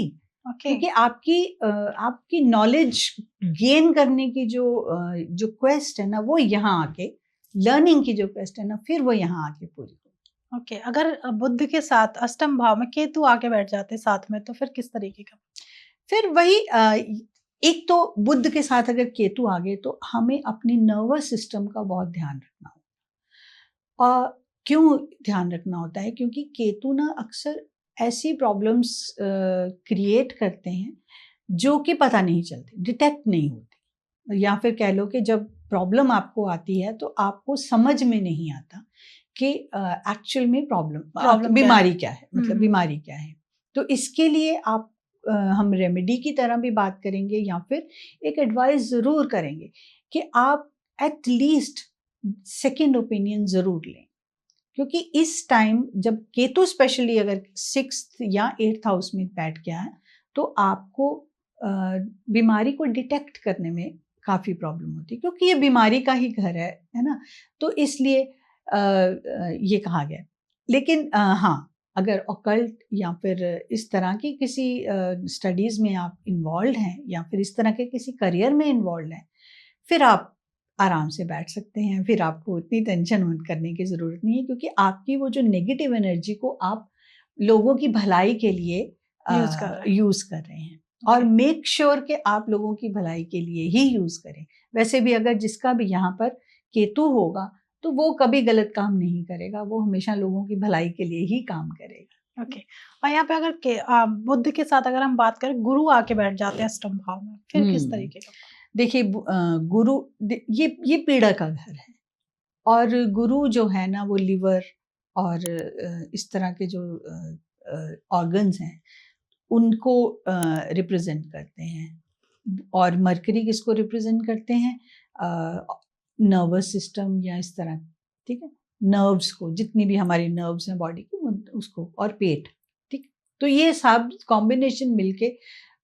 क्योंकि आपकी नॉलेज गेन करने की जो क्वेस्ट है ना, वो यहाँ आके लर्निंग की जो क्वेस्ट है ना, फिर वो यहाँ आके पूरी हो। ओके, अगर बुध के साथ अष्टम भाव में केतु आके बैठ जाते साथ में, तो फिर किस तरीके का? फिर वही एक तो बुध के साथ अगर केतु आ गए तो हमें अपनी नर्वस सिस्टम का बहुत ध्यान रखना होता है। क्यों ध्यान रखना होता है? क्योंकि केतु ना अक्सर ऐसी प्रॉब्लम्स क्रिएट करते हैं जो कि पता नहीं चलती, डिटेक्ट नहीं होती, या फिर कह लो कि जब प्रॉब्लम आपको आती है तो आपको समझ में नहीं आता कि एक्चुअल में प्रॉब्लम बीमारी क्या है, मतलब बीमारी क्या है। तो इसके लिए आप हम रेमेडी की तरह भी बात करेंगे, या फिर एक एडवाइस ज़रूर करेंगे कि आप एट लीस्ट सेकेंड ओपिनियन ज़रूर लें। क्योंकि इस टाइम जब केतु स्पेशली अगर 6th या 8th हाउस में बैठ गया है, तो आपको बीमारी को डिटेक्ट करने में काफ़ी प्रॉब्लम होती है, क्योंकि ये बीमारी का ही घर है ना। तो इसलिए ये कहा गया। लेकिन हाँ, अगर ऑकल्ट या फिर इस तरह की किसी स्टडीज़ में आप इन्वॉल्व हैं, या फिर इस तरह के किसी करियर में इन्वॉल्व हैं, फिर आप आराम से बैठ सकते हैं। फिर आपको इतनी टेंशन करने की ज़रूरत नहीं है, क्योंकि आपकी वो जो नेगेटिव एनर्जी को आप लोगों की भलाई के लिए यूज़ कर रहे हैं। और मेक श्योर कि आप लोगों की भलाई के लिए ही यूज़ करें। वैसे भी अगर जिसका भी यहाँ पर केतु होगा तो वो कभी गलत काम नहीं करेगा, वो हमेशा लोगों की भलाई के लिए ही काम करेगा। ओके। और यहाँ पे अगर बुध के साथ अगर हम बात करें, गुरु आके बैठ जाते हैं अष्टम भाव में, फिर किस तरीके का? देखिए गुरु ये पीड़ा का घर है, और गुरु जो है ना वो लिवर और इस तरह के जो ऑर्गन्स हैं उनको रिप्रेजेंट करते हैं। और मरकरी किसको रिप्रेजेंट करते हैं? नर्वस सिस्टम या इस तरह, ठीक है, नर्व्स को, जितनी भी हमारी नर्व्स हैं बॉडी की उसको, और पेट, ठीक। तो ये सब कॉम्बिनेशन मिलके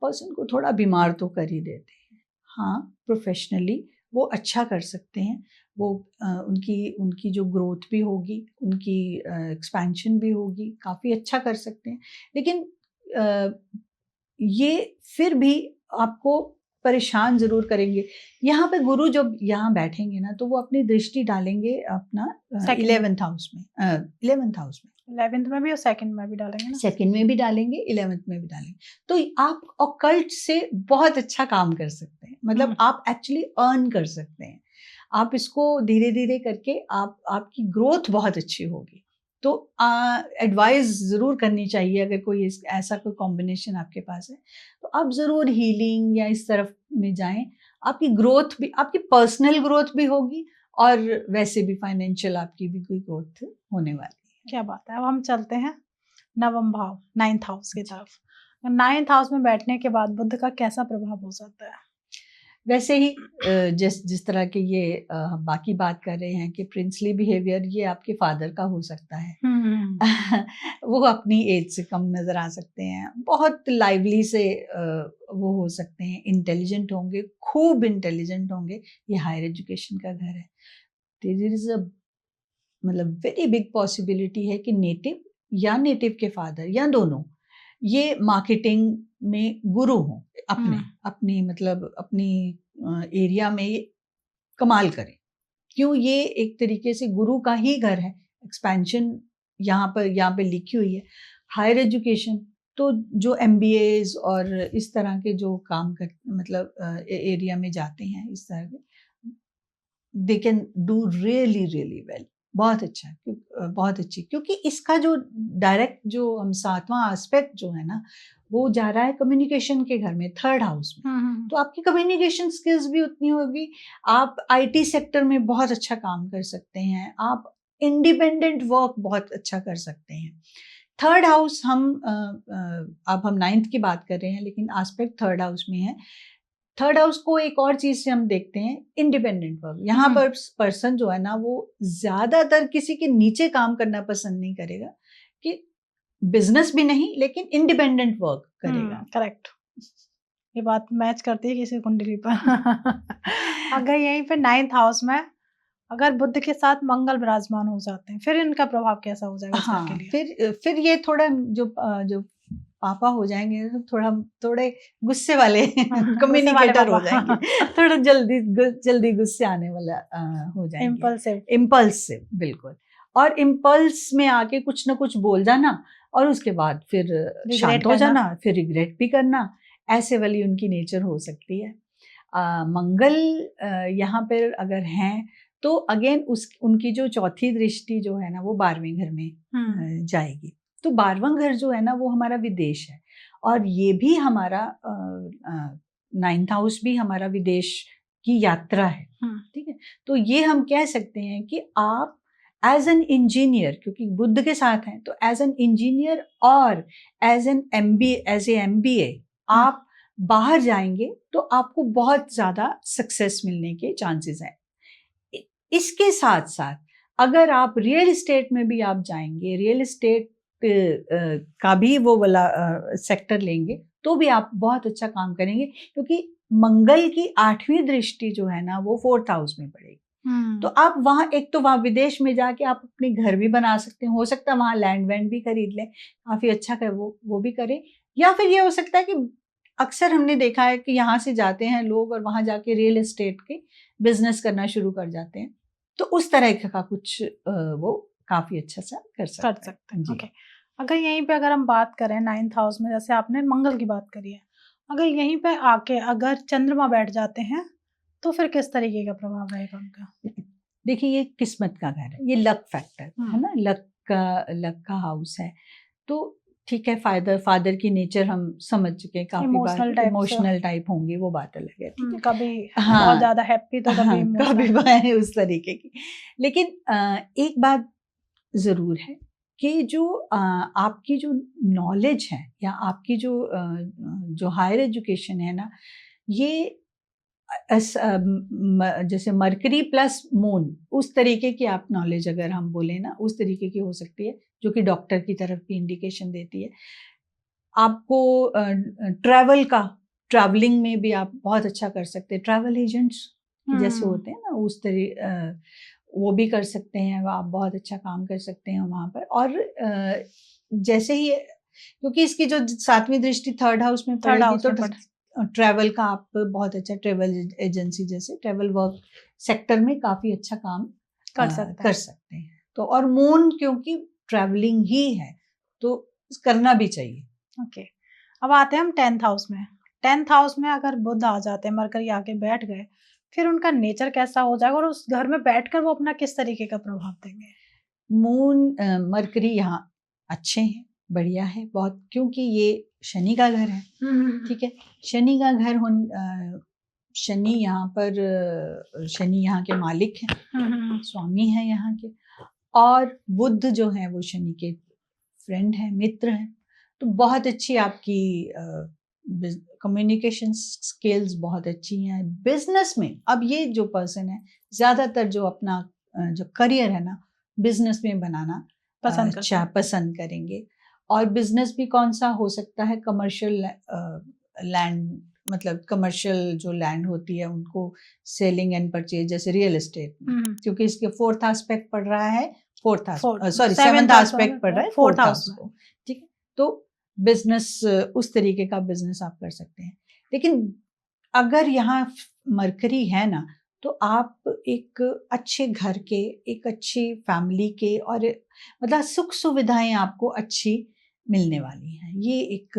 पर्सन को थोड़ा बीमार तो कर ही देते हैं। हाँ, प्रोफेशनली वो अच्छा कर सकते हैं, वो उनकी जो ग्रोथ भी होगी, उनकी एक्सपेंशन भी होगी, काफ़ी अच्छा कर सकते हैं। लेकिन ये फिर भी आपको परेशान ज़रूर करेंगे। यहाँ पे गुरु जब यहाँ बैठेंगे ना, तो वो अपनी दृष्टि डालेंगे अपना 11th हाउस में, 11th हाउस में, 11th में भी और 2nd में भी डालेंगे ना? 2nd में भी डालेंगे, 11th में भी डालेंगे। तो आप ऑकल्ट से बहुत अच्छा काम कर सकते हैं। मतलब आप एक्चुअली अर्न कर सकते हैं। आप इसको धीरे धीरे करके आपकी ग्रोथ बहुत अच्छी होगी। तो एडवाइस ज़रूर करनी चाहिए, अगर कोई ऐसा कोई कॉम्बिनेशन आपके पास है तो आप ज़रूर हीलिंग या इस तरफ में जाएं। आपकी ग्रोथ भी, आपकी पर्सनल ग्रोथ भी होगी, और वैसे भी फाइनेंशियल आपकी भी कोई ग्रोथ होने वाली है। क्या बात है। अब हम चलते हैं नवम भाव, 9th हाउस की तरफ। 9th हाउस में बैठने के बाद बुध का कैसा प्रभाव हो सकता है? वैसे ही जिस तरह के ये हम बाकी बात कर रहे हैं कि प्रिंसली बिहेवियर, ये आपके फादर का हो सकता है। वो अपनी एज से कम नज़र आ सकते हैं, बहुत लाइवली से वो हो सकते हैं, इंटेलिजेंट होंगे, खूब इंटेलिजेंट होंगे। ये हायर एजुकेशन का घर है। देयर इज अ मतलब वेरी बिग पॉसिबिलिटी है कि नेटिव के फादर या दोनों ये मार्केटिंग में गुरु हों, अपनी मतलब अपनी एरिया में ये कमाल करें। क्यों? ये एक तरीके से गुरु का ही घर है। एक्सपेंशन यहाँ पे लिखी हुई है। हायर एजुकेशन तो जो MBAs और इस तरह के जो काम कर मतलब एरिया में जाते हैं, इस तरह के, they can do really really well. बहुत अच्छा, बहुत अच्छी, क्योंकि इसका जो डायरेक्ट जो हम 7वां एस्पेक्ट जो है ना, वो जा रहा है कम्युनिकेशन के घर में, थर्ड हाउस में। तो आपकी कम्युनिकेशन स्किल्स भी उतनी होगी, आप आईटी सेक्टर में बहुत अच्छा काम कर सकते हैं, आप इंडिपेंडेंट वर्क बहुत अच्छा कर सकते हैं। थर्ड हाउस अब हम 9th की बात कर रहे हैं, लेकिन एस्पेक्ट थर्ड हाउस में है। थर्ड हाउस को एक और चीज से हम देखते हैं, इंडिपेंडेंट वर्क। यहाँ पर पर्सन जो है ना, वो ज्यादातर किसी के नीचे काम करना पसंद नहीं करेगा, कि बिजनेस भी नहीं लेकिन इंडिपेंडेंट वर्क करेगा। करेक्ट, ये बात मैच करती है किसी कुंडली पर। अगर यहीं पे 9th हाउस में अगर बुध के साथ मंगल विराजमान हो जाते हैं, फिर इनका प्रभाव कैसा हो जाएगा सर के लिए? फिर ये थोड़ा जो पापा हो जाएंगे, तो थोड़े गुस्से वाले कम्युनिकेटर हो जाएंगे, थोड़ा जल्दी गुस्से आने वाला हो जाएंगे, इम्पल्सिव बिल्कुल। और इम्पल्स में आके कुछ ना कुछ बोल जाना, और उसके बाद फिर शांत हो जाना, फिर रिग्रेट भी करना, ऐसे वाली उनकी नेचर हो सकती है। मंगल यहाँ पर अगर हैं तो अगेन उनकी जो चौथी दृष्टि जो है ना, वो 12वें घर में जाएगी। तो 12वां घर जो है ना, वो हमारा विदेश है, और ये भी हमारा 9th हाउस भी हमारा विदेश की यात्रा है। ठीक है, तो ये हम कह सकते हैं कि आप एज एन इंजीनियर, क्योंकि बुध के साथ हैं, तो एज एन इंजीनियर और एज ए MBA आप बाहर जाएंगे तो आपको बहुत ज्यादा सक्सेस मिलने के चांसेस हैं। इसके साथ साथ अगर आप रियल एस्टेट में भी आप जाएंगे, रियल एस्टेट का भी वो वाला सेक्टर लेंगे, तो भी आप बहुत अच्छा काम करेंगे, क्योंकि मंगल की 8वीं दृष्टि जो है ना, वो 4th हाउस में पड़ेगी। तो आप वहाँ, एक तो वहाँ विदेश में जाके आप अपने घर भी बना सकते हैं, हो सकता है वहाँ लैंड वैंड भी खरीद लें, काफी अच्छा कर वो भी करें। या फिर ये हो सकता है कि अक्सर हमने देखा है कि यहाँ से जाते हैं लोग और वहाँ जाके रियल एस्टेट के बिजनेस करना शुरू कर जाते हैं, तो उस तरह का कुछ वो काफी अच्छा सा कर सकते हैं। ओके, अगर यहीं पे अगर हम बात करें 9th हाउस में, जैसे आपने मंगल की बात करी है, अगर यहीं पे आके अगर चंद्रमा बैठ जाते हैं, तो फिर किस तरीके का प्रभाव रहेगा उनका? देखिए, ये किस्मत का घर है, ये लक फैक्टर है ना, लक का हाउस है। तो ठीक है, फादर की नेचर हम समझ चुके हैं, काफी बार इमोशनल टाइप होंगे, वो बात अलग है। ठीक है, कभी बहुत ज्यादा हैप्पी तो कभी उस तरीके की। लेकिन एक बात जरूर है कि जो आपकी जो नॉलेज है, या आपकी जो हायर एजुकेशन है ना, ये जैसे मरकरी प्लस मून, उस तरीके की आप नॉलेज अगर हम बोले ना, उस तरीके की हो सकती है, जो कि डॉक्टर की तरफ भी इंडिकेशन देती है। आपको ट्रैवलिंग में भी आप बहुत अच्छा कर सकते हैं, ट्रैवल एजेंट्स जैसे होते हैं ना, उस तरह वो भी कर सकते हैं, आप बहुत अच्छा काम कर सकते हैं वहाँ पर। और जैसे ही, क्योंकि इसकी जो 7वीं दृष्टि थर्ड हाउस में पड़ेगी, तो ट्रैवल का आप बहुत अच्छा, ट्रैवल एजेंसी जैसे ट्रैवल वर्क सेक्टर में काफी अच्छा काम कर सकते हैं। तो और मून क्योंकि ट्रैवलिंग ही है, तो करना भी चाहिए। ओके, अब आते हैं हम 10th हाउस में। 10th हाउस में अगर बुध आ जाते हैं, मरकरी आके बैठ गए, फिर उनका नेचर कैसा हो जाएगा, और उस घर में बैठकर वो अपना किस तरीके का प्रभाव देंगे? मून मरकरी यहाँ अच्छे हैं, बढ़िया है बहुत, क्योंकि ये शनि का घर है। ठीक है, शनि का घर शनि यहाँ पर, शनि यहाँ के मालिक हैं, स्वामी हैं यहाँ के, और बुध जो है वो शनि के फ्रेंड है, मित्र हैं। तो बहुत अच्छी आपकी कम्युनिकेशन स्किल्स बहुत अच्छी हैं। बिजनेस में अब ये जो पर्सन है, ज्यादातर जो अपना जो करियर है ना, बिजनेस में बनाना पसंद करेंगे। और बिजनेस भी कौन सा हो सकता है, कमर्शियल लैंड, मतलब कमर्शियल जो लैंड होती है उनको सेलिंग एंड परचेज, जैसे रियल एस्टेट में, क्योंकि इसके 4th एस्पेक्ट पड़ रहा है, 7th एस्पेक्ट पड़ रहा है 4th हाउस को। ठीक है, तो बिजनेस, उस तरीके का बिजनेस आप कर सकते हैं। लेकिन अगर यहाँ मरकरी है ना, तो आप एक अच्छे घर के, एक अच्छी फैमिली के, और मतलब सुख सुविधाएं आपको अच्छी मिलने वाली हैं। ये एक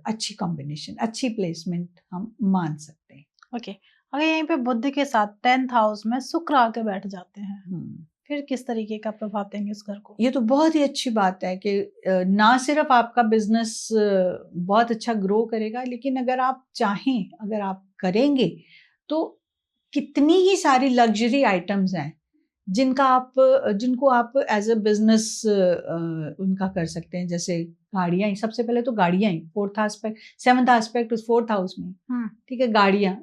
अच्छी कॉम्बिनेशन, अच्छी प्लेसमेंट हम मान सकते हैं। ओके, अगर यहीं पे बुध के साथ 10th हाउस में शुक्र आके बैठ जाते हैं, फिर किस तरीके का प्रभाव देंगे उस घर को? ये तो बहुत ही अच्छी बात है कि ना सिर्फ आपका बिजनेस बहुत अच्छा ग्रो करेगा, लेकिन अगर आप चाहें, अगर आप करेंगे तो कितनी ही सारी लग्जरी आइटम्स हैं जिनको आप एज अ बिजनेस उनका कर सकते हैं। जैसे गाड़ियाँ, सबसे पहले तो गाड़ियाँ ही, फोर्थ एस्पेक्ट, सेवंथ एस्पेक्ट उस फोर्थ हाउस में, ठीक है, गाड़ियाँ।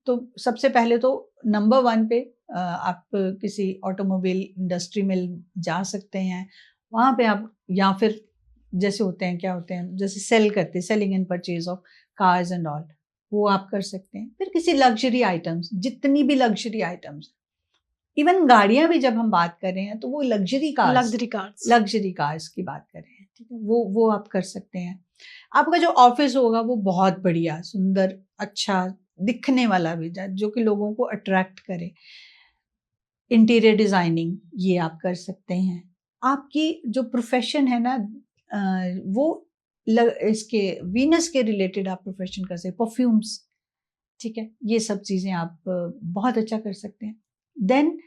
तो सबसे पहले तो नंबर 1 पे आप किसी ऑटोमोबाइल इंडस्ट्री में जा सकते हैं, वहाँ पे आप, या फिर जैसे होते हैं, क्या होते हैं, जैसे selling and purchase of cars and all, वो आप कर सकते हैं। फिर किसी लग्जरी आइटम्स, जितनी भी लग्जरी आइटम्स, इवन गाड़ियां भी जब हम बात कर रहे हैं तो वो लग्जरी कार्स की बात कर रहे हैं, ठीक है, वो आप कर सकते हैं। आपका जो ऑफिस होगा वो बहुत बढ़िया, सुंदर, अच्छा दिखने वाला भी, जो कि लोगों को अट्रैक्ट करे। इंटीरियर डिजाइनिंग ये आप कर सकते हैं। आपकी जो प्रोफेशन है ना, वो इसके वीनस के रिलेटेड आप प्रोफेशन कर सकते हैं, परफ्यूम्स, ठीक है, ये सब चीजें आप बहुत अच्छा कर सकते हैं। देन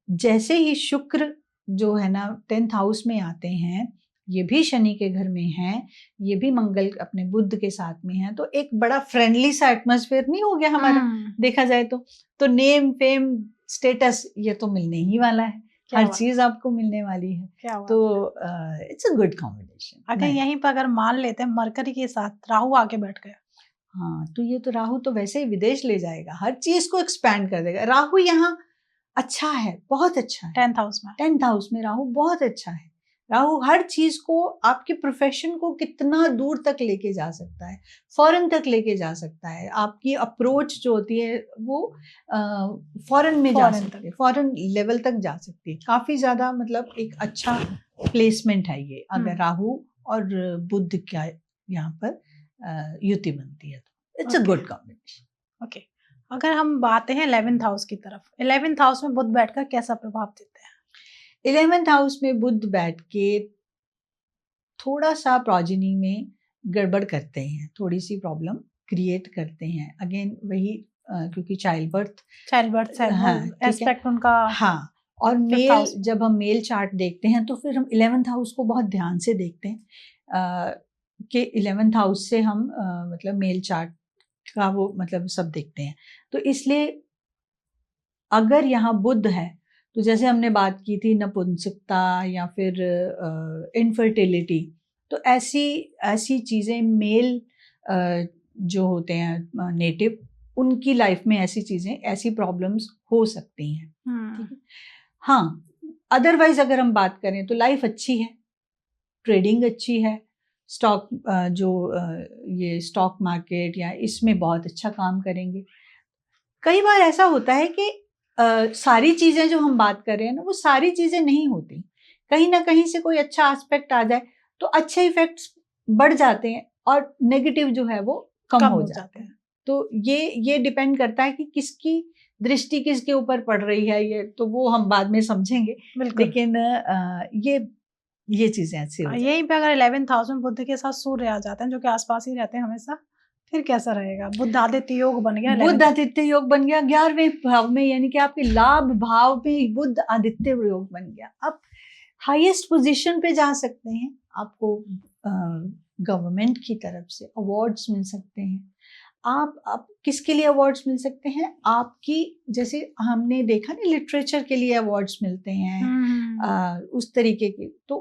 जैसे ही शुक्र जो है ना 10th हाउस में आते हैं, ये भी शनि के घर में हैं, ये भी मंगल अपने बुध के साथ में हैं, तो एक बड़ा फ्रेंडली सा एटमॉस्फेयर नहीं हो गया हमारा, देखा जाए तो नेम फेम स्टेटस ये तो मिलने ही वाला है, हर चीज आपको मिलने वाली है। तो इट्स अ गुड कॉम्बिनेशन। अगर यहीं पर अगर मान लेते हैं मरकरी के साथ राहु आके बैठ गया, हाँ, तो ये तो राहु तो वैसे ही विदेश ले जाएगा, हर चीज को एक्सपैंड कर देगा। राहु यहाँ अच्छा है, बहुत अच्छा है। 10th हाउस में राहु बहुत अच्छा है। राहु हर चीज को, आपके प्रोफेशन को कितना दूर तक लेके जा सकता है, फॉरेन तक लेके जा सकता है। आपकी अप्रोच जो होती है वो फॉरेन में जा सकती है, फॉरेन लेवल तक जा सकती है। काफी ज्यादा मतलब एक अच्छा प्लेसमेंट है ये, अगर राहु और बुध का यहाँ पर युति बनती है तो it's a good combination. Okay, अगर हम बातें हैं 11th हाउस की तरफ, 11th हाउस में बुध बैठकर कैसा प्रभाव देते हैं? 11th हाउस में बुध बैठ के थोड़ा सा प्रोजेनी में गड़बड़ करते हैं, थोड़ी सी प्रॉब्लम क्रिएट करते हैं। अगेन वही क्योंकि चाइल्ड बर्थ एस्पेक्ट उनका, हाँ। और मेल, जब हम मेल चार्ट देखते हैं तो फिर हम 11th हाउस को बहुत ध्यान से देखते हैं कि 11th हाउस से हम मतलब मेल चार्ट का वो मतलब सब देखते हैं। तो इसलिए अगर यहाँ बुध है तो जैसे हमने बात की थी नपुंसकता या फिर इनफर्टिलिटी, तो ऐसी चीज़ें मेल जो होते हैं नेटिव, उनकी लाइफ में ऐसी चीज़ें, ऐसी प्रॉब्लम्स हो सकती हैं, ठीक है। हाँ, अदरवाइज अगर हम बात करें तो लाइफ अच्छी है, ट्रेडिंग अच्छी है, स्टॉक ये स्टॉक मार्केट या इसमें बहुत अच्छा काम करेंगे। कई बार ऐसा होता है कि सारी चीज़ें जो हम बात कर रहे हैं ना, वो सारी चीज़ें नहीं होती, कहीं ना कहीं से कोई अच्छा एस्पेक्ट आ जाए तो अच्छे इफेक्ट्स बढ़ जाते हैं और नेगेटिव जो है वो कम हो जाते हैं। तो ये डिपेंड करता है कि किसकी दृष्टि किसके ऊपर पड़ रही है, ये तो वो हम बाद में समझेंगे, लेकिन ये चीज़ें अच्छी हो। यहीं पे अगर 11th हाउस में बुध के साथ सूर्य आ जाते हैं जो कि आसपास ही रहते हैं हमेशा, फिर कैसा रहेगा? बुध आदित्य योग बन गया, बुध आदित्य योग बन गया 11वें भाव में, यानी कि आपके लाभ भाव में बुध आदित्य योग बन गया। आप हाईएस्ट पोजीशन पे जा सकते हैं, आपको गवर्नमेंट की तरफ से अवार्ड्स मिल सकते हैं। आप किसके लिए अवार्ड्स मिल सकते हैं? आपकी, जैसे हमने देखा ना लिटरेचर के लिए अवार्ड्स मिलते हैं, उस तरीके के, तो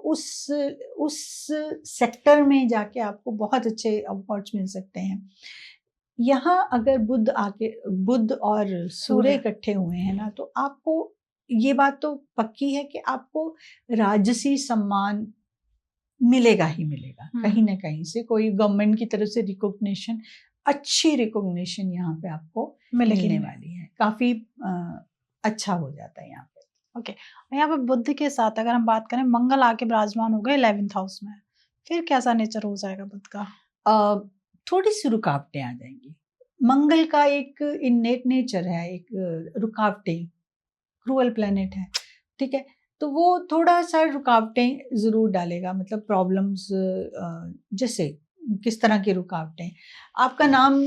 उस सेक्टर में जाके आपको बहुत अच्छे अवार्ड्स मिल सकते हैं। यहाँ अगर बुध और सूर्य इकट्ठे हुए हैं ना, तो आपको ये बात तो पक्की है कि आपको राजसी सम्मान मिलेगा ही मिलेगा, कहीं ना कहीं से कोई गवर्नमेंट की तरफ से रिकॉग्निशन, अच्छी रिकॉग्निशन यहाँ पे आपको मिलने वाली है। काफी अच्छा हो जाता है यहाँ पे। ओके, यहाँ पे बुध के साथ अगर हम बात करें, मंगल आके विराजमान हो गए 11th हाउस में, फिर कैसा नेचर हो जाएगा बुध का? थोड़ी सी रुकावटें आ जाएंगी। मंगल का एक इननेट नेचर है, एक रुकावटें, क्रूअल प्लैनेट है, ठीक है, तो वो थोड़ा सा रुकावटें जरूर डालेगा, मतलब प्रॉब्लम्स। जैसे किस तरह की रुकावटें? आपका नाम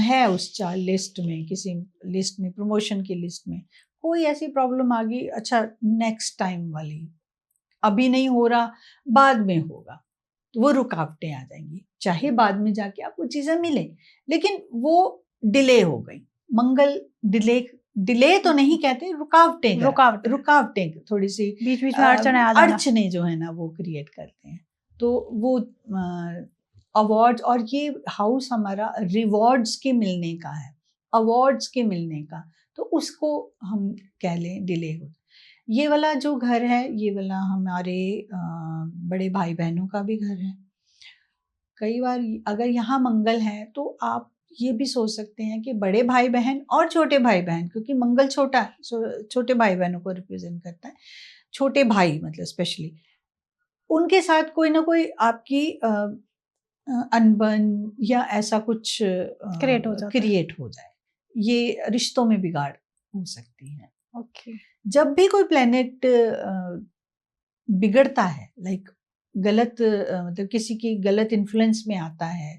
है उस लिस्ट में, किसी लिस्ट में, प्रमोशन की लिस्ट में, कोई ऐसी प्रॉब्लम आ गई, अच्छा नेक्स्ट टाइम वाली, अभी नहीं हो रहा, बाद में होगा, तो वो रुकावटें आ जाएंगी। चाहे बाद में जाके आपको चीजें मिले, लेकिन वो डिले हो गई। मंगल डिले तो नहीं कहते, रुकावटें थोड़ी सी बीच बीच में अड़चने जो है ना वो क्रिएट करते हैं। तो वो अवार्ड्स, और ये हाउस हमारा रिवॉर्ड्स के मिलने का है, अवार्ड्स के मिलने का, तो उसको हम कह लें डिले हो। ये वाला जो घर है, ये वाला हमारे बड़े भाई बहनों का भी घर है। कई बार अगर यहाँ मंगल है तो आप ये भी सोच सकते हैं कि बड़े भाई बहन और छोटे भाई बहन, क्योंकि मंगल छोटा है, छोटे भाई बहनों को रिप्रेजेंट करता है, छोटे भाई मतलब स्पेशली, उनके साथ कोई ना कोई आपकी अनबन या ऐसा कुछ क्रिएट हो जाए, ये रिश्तों में बिगाड़ हो सकती है। ओके। जब भी कोई प्लेनेट बिगड़ता है, लाइक गलत मतलब किसी की गलत इन्फ्लुएंस में आता है,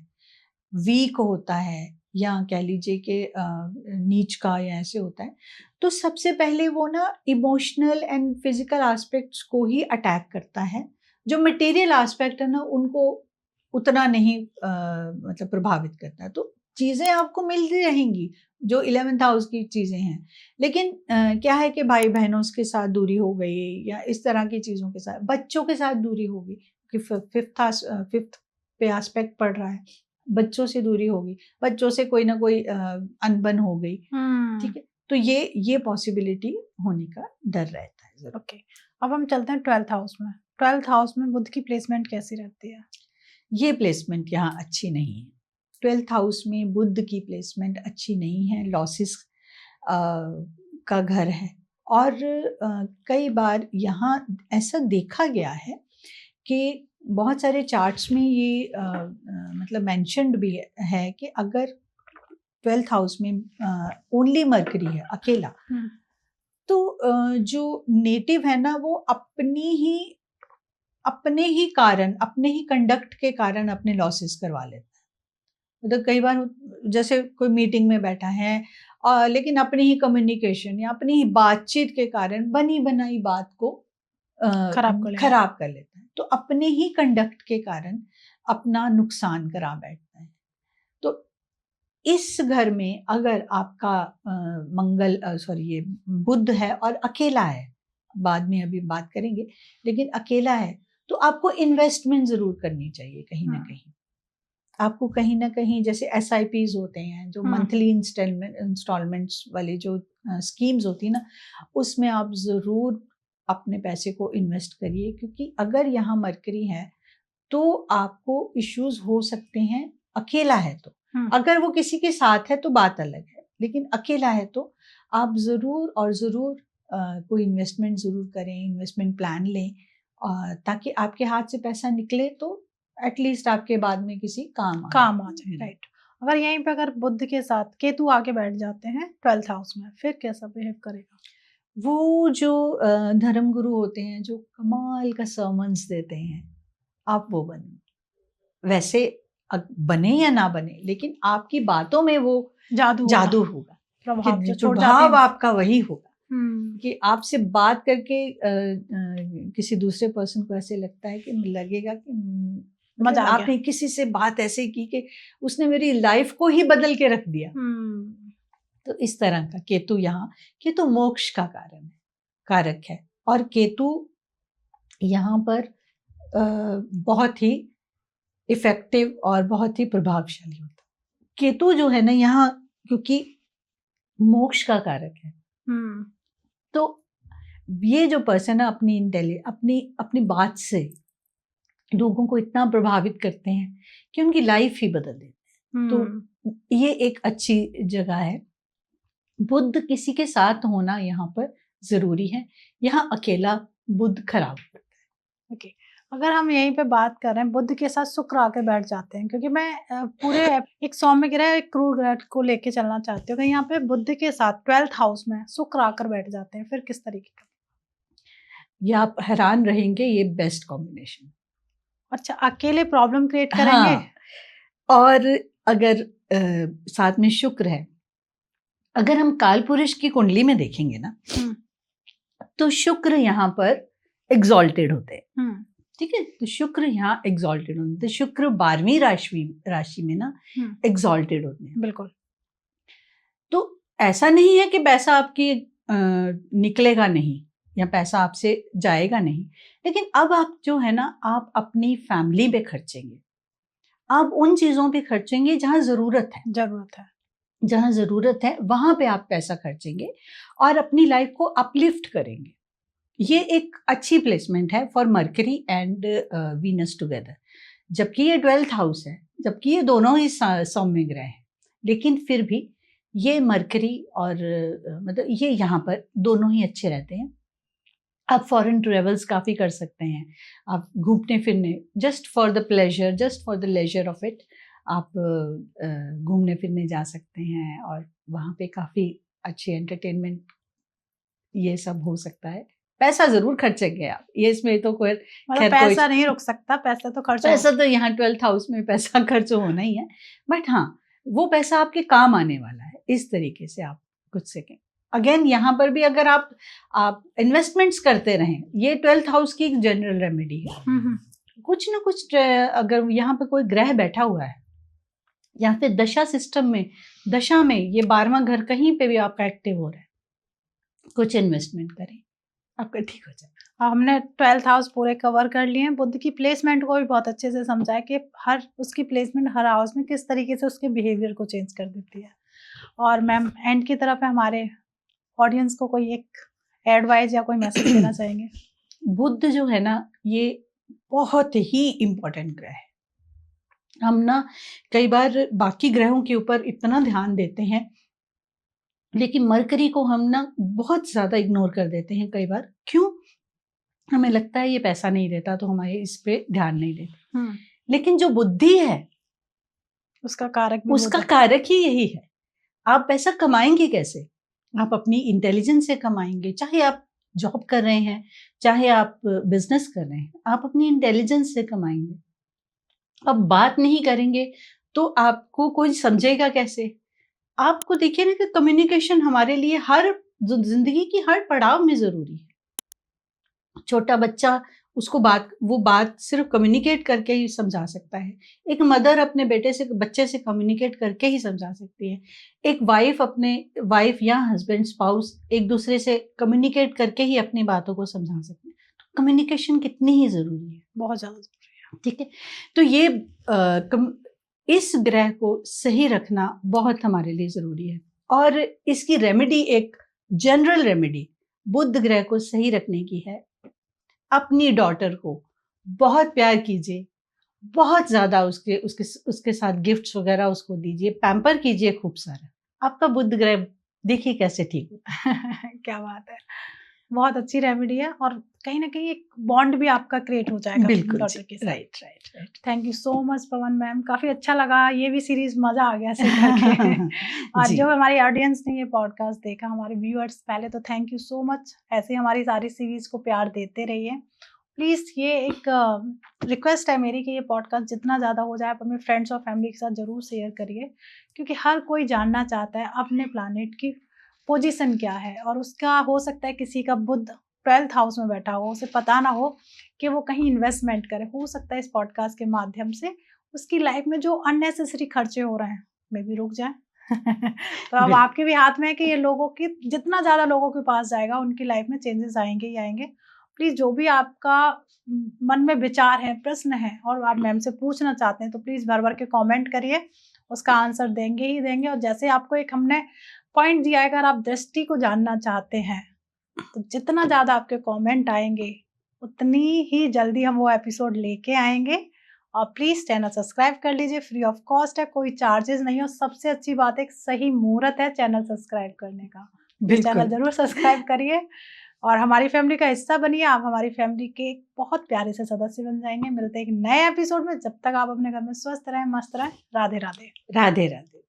वीक होता है, या कह लीजिए कि नीच का या ऐसे होता है, तो सबसे पहले वो ना इमोशनल एंड फिजिकल एस्पेक्ट्स को ही अटैक करता है। जो मटेरियल एस्पेक्ट है ना उनको उतना नहीं मतलब प्रभावित करता है। तो चीज़ें आपको मिलती रहेंगी जो 11th हाउस की चीज़ें हैं, लेकिन क्या है कि भाई बहनों के साथ दूरी हो गई, या इस तरह की चीज़ों के साथ, बच्चों के साथ दूरी होगी कि फिफ्थ पे एस्पेक्ट पड़ रहा है, बच्चों से दूरी होगी, बच्चों से कोई ना कोई अनबन हो गई, ठीक है, तो ये पॉसिबिलिटी होने का डर रहता है। ओके, अब हम चलते हैं 12th हाउस में। 12th हाउस में बुध की प्लेसमेंट कैसी रहती है? ये प्लेसमेंट यहाँ अच्छी नहीं है। 12th हाउस में बुध की प्लेसमेंट अच्छी नहीं है, लॉसेस का घर है, और कई बार यहाँ ऐसा देखा गया है कि बहुत सारे चार्ट्स में ये मतलब मेंशन्ड भी है कि अगर 12th हाउस में ओनली मरकरी है, अकेला, तो जो नेटिव है ना वो अपने ही कारण, अपने ही कंडक्ट के कारण अपने लॉसेस करवा लेता है। मतलब कई बार जैसे कोई मीटिंग में बैठा है लेकिन अपनी ही कम्युनिकेशन या अपनी ही बातचीत के कारण बनी बनाई बात को खराब कर लेता है। तो अपने ही कंडक्ट के कारण अपना नुकसान करा बैठता है। तो इस घर में अगर आपका ये बुध है और अकेला है, बाद में अभी बात करेंगे, लेकिन अकेला है, तो आपको इन्वेस्टमेंट जरूर करनी चाहिए कहीं ना कहीं। आपको कहीं ना कहीं, जैसे SIPs होते हैं जो मंथली इंस्टॉलमेंट्स वाली जो स्कीम्स होती है ना, उसमें आप जरूर अपने पैसे को इन्वेस्ट करिए, क्योंकि अगर यहाँ मरकरी है तो आपको इश्यूज हो सकते हैं। अकेला है तो, अगर वो किसी के साथ है तो बात अलग है, लेकिन अकेला है तो आप जरूर और जरूर कोई इन्वेस्टमेंट जरूर करें, इन्वेस्टमेंट प्लान लें, ताकि आपके हाथ से पैसा निकले तो एटलीस्ट आपके बाद में किसी काम आ जाए। राइट। अगर यहीं पे अगर बुध के साथ केतु आके बैठ जाते हैं 12th हाउस में, फिर कैसा बिहेव करेगा? वो जो धर्म गुरु होते हैं जो कमाल का सर्मन्स देते हैं, आप वो बने, वैसे बने या ना बने, लेकिन आपकी बातों में वो जादू होगा, प्रभाव आपका वही होगा कि आपसे बात करके किसी दूसरे पर्सन को ऐसे लगता है कि लगेगा कि मतलब आपने किसी से बात ऐसे की कि उसने मेरी लाइफ को ही बदल के रख दिया। तो इस तरह का केतु यहाँ, केतु मोक्ष का कारक है, और केतु यहाँ पर बहुत ही इफेक्टिव और बहुत ही प्रभावशाली होता है। केतु जो है ना यहाँ, क्योंकि मोक्ष का कारक है, तो ये जो पर्सन है अपनी बात से लोगों को इतना प्रभावित करते हैं कि उनकी लाइफ ही बदल देते हैं। तो ये एक अच्छी जगह है। बुध किसी के साथ होना यहाँ पर जरूरी है, यहाँ अकेला बुध खराब करता है। ओके, अगर हम यहीं पे बात कर रहे हैं बुध के साथ शुक्र आके बैठ जाते हैं, क्योंकि मैं पूरे एक सौम्य ग्रह, एक क्रूर ग्रह को लेके चलना चाहती हूँ कि यहाँ पे बुध के साथ 12th हाउस में शुक्र आकर बैठ जाते हैं, फिर किस तरीके का? ये आप हैरान रहेंगे, ये बेस्ट कॉम्बिनेशन। अच्छा, अकेले प्रॉब्लम क्रिएट करेंगे। हाँ, और अगर साथ में शुक्र है अगर हम काल पुरुष की कुंडली में देखेंगे ना, तो शुक्र यहाँ पर एग्जॉल्टेड होते हैं, ठीक है। तो शुक्र यहाँ एग्जॉल्टेड होते हैं, तो शुक्र 12वीं राशि में ना एग्जॉल्टेड होते हैं। बिल्कुल। तो ऐसा नहीं है कि पैसा आपकी निकलेगा नहीं या पैसा आपसे जाएगा नहीं, लेकिन अब आप जो है ना, आप अपनी फैमिली पे खर्चेंगे, आप उन चीजों पे खर्चेंगे जहां जरूरत है, जहां जरूरत है वहां पे आप पैसा खर्चेंगे और अपनी लाइफ को अपलिफ्ट करेंगे। ये एक अच्छी प्लेसमेंट है for mercury and Venus together, जबकि ये 12th हाउस है, जबकि ये दोनों ही सौम्य ग्रह हैं, लेकिन फिर भी ये मरकरी और मतलब ये यहाँ पर दोनों ही अच्छे रहते हैं। आप फॉरेन ट्रेवल्स काफ़ी कर सकते हैं, आप घूमने फिरने, just for the pleasure, just for the laser of it, आप घूमने फिरने जा सकते हैं और वहाँ पे काफ़ी अच्छी एंटरटेनमेंट ये सब हो सकता है। पैसा जरूर खर्चेंगे आप, ये इसमें तो कोई पैसा नहीं रुक सकता, पैसा तो खर्च, पैसा तो यहाँ 12th हाउस में पैसा खर्च होना ही है, बट हाँ वो पैसा आपके काम आने वाला है, इस तरीके से आप कुछ सकें। अगेन यहाँ पर भी अगर आप इन्वेस्टमेंट्स करते रहें, ये 12th हाउस की एक जनरल रेमेडी है। कुछ ना कुछ अगर यहाँ पे कोई ग्रह बैठा हुआ है या फिर दशा सिस्टम में, दशा में ये 12वां घर कहीं पे भी आपका एक्टिव हो रहा है, कुछ इन्वेस्टमेंट करें, आपका ठीक हो जाए। हमने 12th हाउस पूरे कवर कर लिए हैं। बुध की प्लेसमेंट को भी बहुत अच्छे से समझा कि हर उसकी प्लेसमेंट हर हाउस में किस तरीके से उसके बिहेवियर को चेंज कर देती है। और मैम एंड की तरफ है, हमारे ऑडियंस को कोई एक एडवाइस या कोई मैसेज देना चाहेंगे? बुध जो है ना, ये बहुत ही इम्पोर्टेंट ग्रह है। हम ना कई बार बाकी ग्रहों के ऊपर इतना ध्यान देते हैं, लेकिन मरकरी को हम ना बहुत ज्यादा इग्नोर कर देते हैं कई बार। क्यों? हमें लगता है ये पैसा नहीं देता तो हमारे इस पे ध्यान नहीं देते, लेकिन जो बुद्धि है उसका कारक ही यही है। आप पैसा कमाएंगे कैसे? आप अपनी इंटेलिजेंस से कमाएंगे। चाहे आप जॉब कर रहे हैं, चाहे आप बिजनेस कर रहे हैं, आप अपनी इंटेलिजेंस से कमाएंगे। अब बात नहीं करेंगे तो आपको कोई समझेगा कैसे? आपको देखिए ना कि कम्युनिकेशन हमारे लिए हर जिंदगी की हर पड़ाव में जरूरी है। छोटा बच्चा, उसको वो बात सिर्फ कम्युनिकेट करके ही समझा सकता है। एक मदर अपने बच्चे से कम्युनिकेट करके ही समझा सकती है। एक वाइफ या हस्बैंड, स्पाउस एक दूसरे से कम्युनिकेट करके ही अपनी बातों को समझा सकते हैं। तो कम्युनिकेशन कितनी ही जरूरी है, बहुत ज्यादा जरूरी है। ठीक है, तो ये इस ग्रह को सही रखना बहुत हमारे लिए जरूरी है। और इसकी रेमेडी, एक जनरल रेमेडी बुध ग्रह को सही रखने की है। अपनी डॉटर को बहुत प्यार कीजिए, बहुत ज्यादा उसके साथ गिफ्ट्स वगैरह उसको दीजिए, पैम्पर कीजिए खूब सारा। आपका बुध ग्रह देखिए कैसे ठीक होता है। क्या बात है, बहुत अच्छी रेमेडी है और कहीं ना कहीं एक बॉन्ड भी आपका क्रिएट हो जाएगा डॉटर के साथ। Right. Thank you so much Pawan ma'am, काफी अच्छा लगा, ये भी सीरीज मजा आ गया से करके। और जो हमारी ऑडियंस ने ये पॉडकास्ट देखा, हमारे व्यूअर्स, पहले तो थैंक यू सो मच। ऐसे हमारी सारी सीरीज को प्यार देते रहिए प्लीज। ये एक रिक्वेस्ट है मेरी कि ये पॉडकास्ट जितना ज़्यादा हो जाए आप अपने फ्रेंड्स और फैमिली के साथ ज़रूर शेयर करिए, क्योंकि हर कोई जानना चाहता है अपने प्लैनेट की पोजीशन क्या है। और उसका हो सकता है किसी का बुध 12th हाउस में बैठा हो, उसे पता ना हो कि वो कहीं इन्वेस्टमेंट करे। हो सकता है इस पॉडकास्ट के माध्यम से उसकी लाइफ में जो अननेसेसरी खर्चे हो रहे हैं मे भी रुक जाए। तो अब आपके भी हाथ में है कि ये लोगों की, जितना ज़्यादा लोगों के पास जाएगा उनकी लाइफ में चेंजेस आएंगे ही आएंगे। प्लीज़ जो भी आपका मन में विचार है, प्रश्न है और आप मैम से पूछना चाहते हैं तो प्लीज़ भर भर के कमेंट करिए, उसका आंसर देंगे ही देंगे। और जैसे आपको एक हमने पॉइंट दिया है, अगर आप दृष्टि को जानना चाहते हैं तो जितना ज़्यादा आपके कमेंट आएंगे उतनी ही जल्दी हम वो एपिसोड लेके आएंगे। और प्लीज़ चैनल सब्सक्राइब कर लीजिए, फ्री ऑफ कॉस्ट है, कोई चार्जेस नहीं। और सबसे अच्छी बात है, एक सही मुहूर्त है चैनल सब्सक्राइब करने का। चैनल जरूर सब्सक्राइब करिए और हमारी फैमिली का हिस्सा बनिए। आप हमारी फैमिली के एक बहुत प्यारे से सदस्य बन जाएंगे। मिलते हैं एक नए एपिसोड में, जब तक आप अपने घर में स्वस्थ रहें, मस्त रहें। राधे राधे। राधे राधे।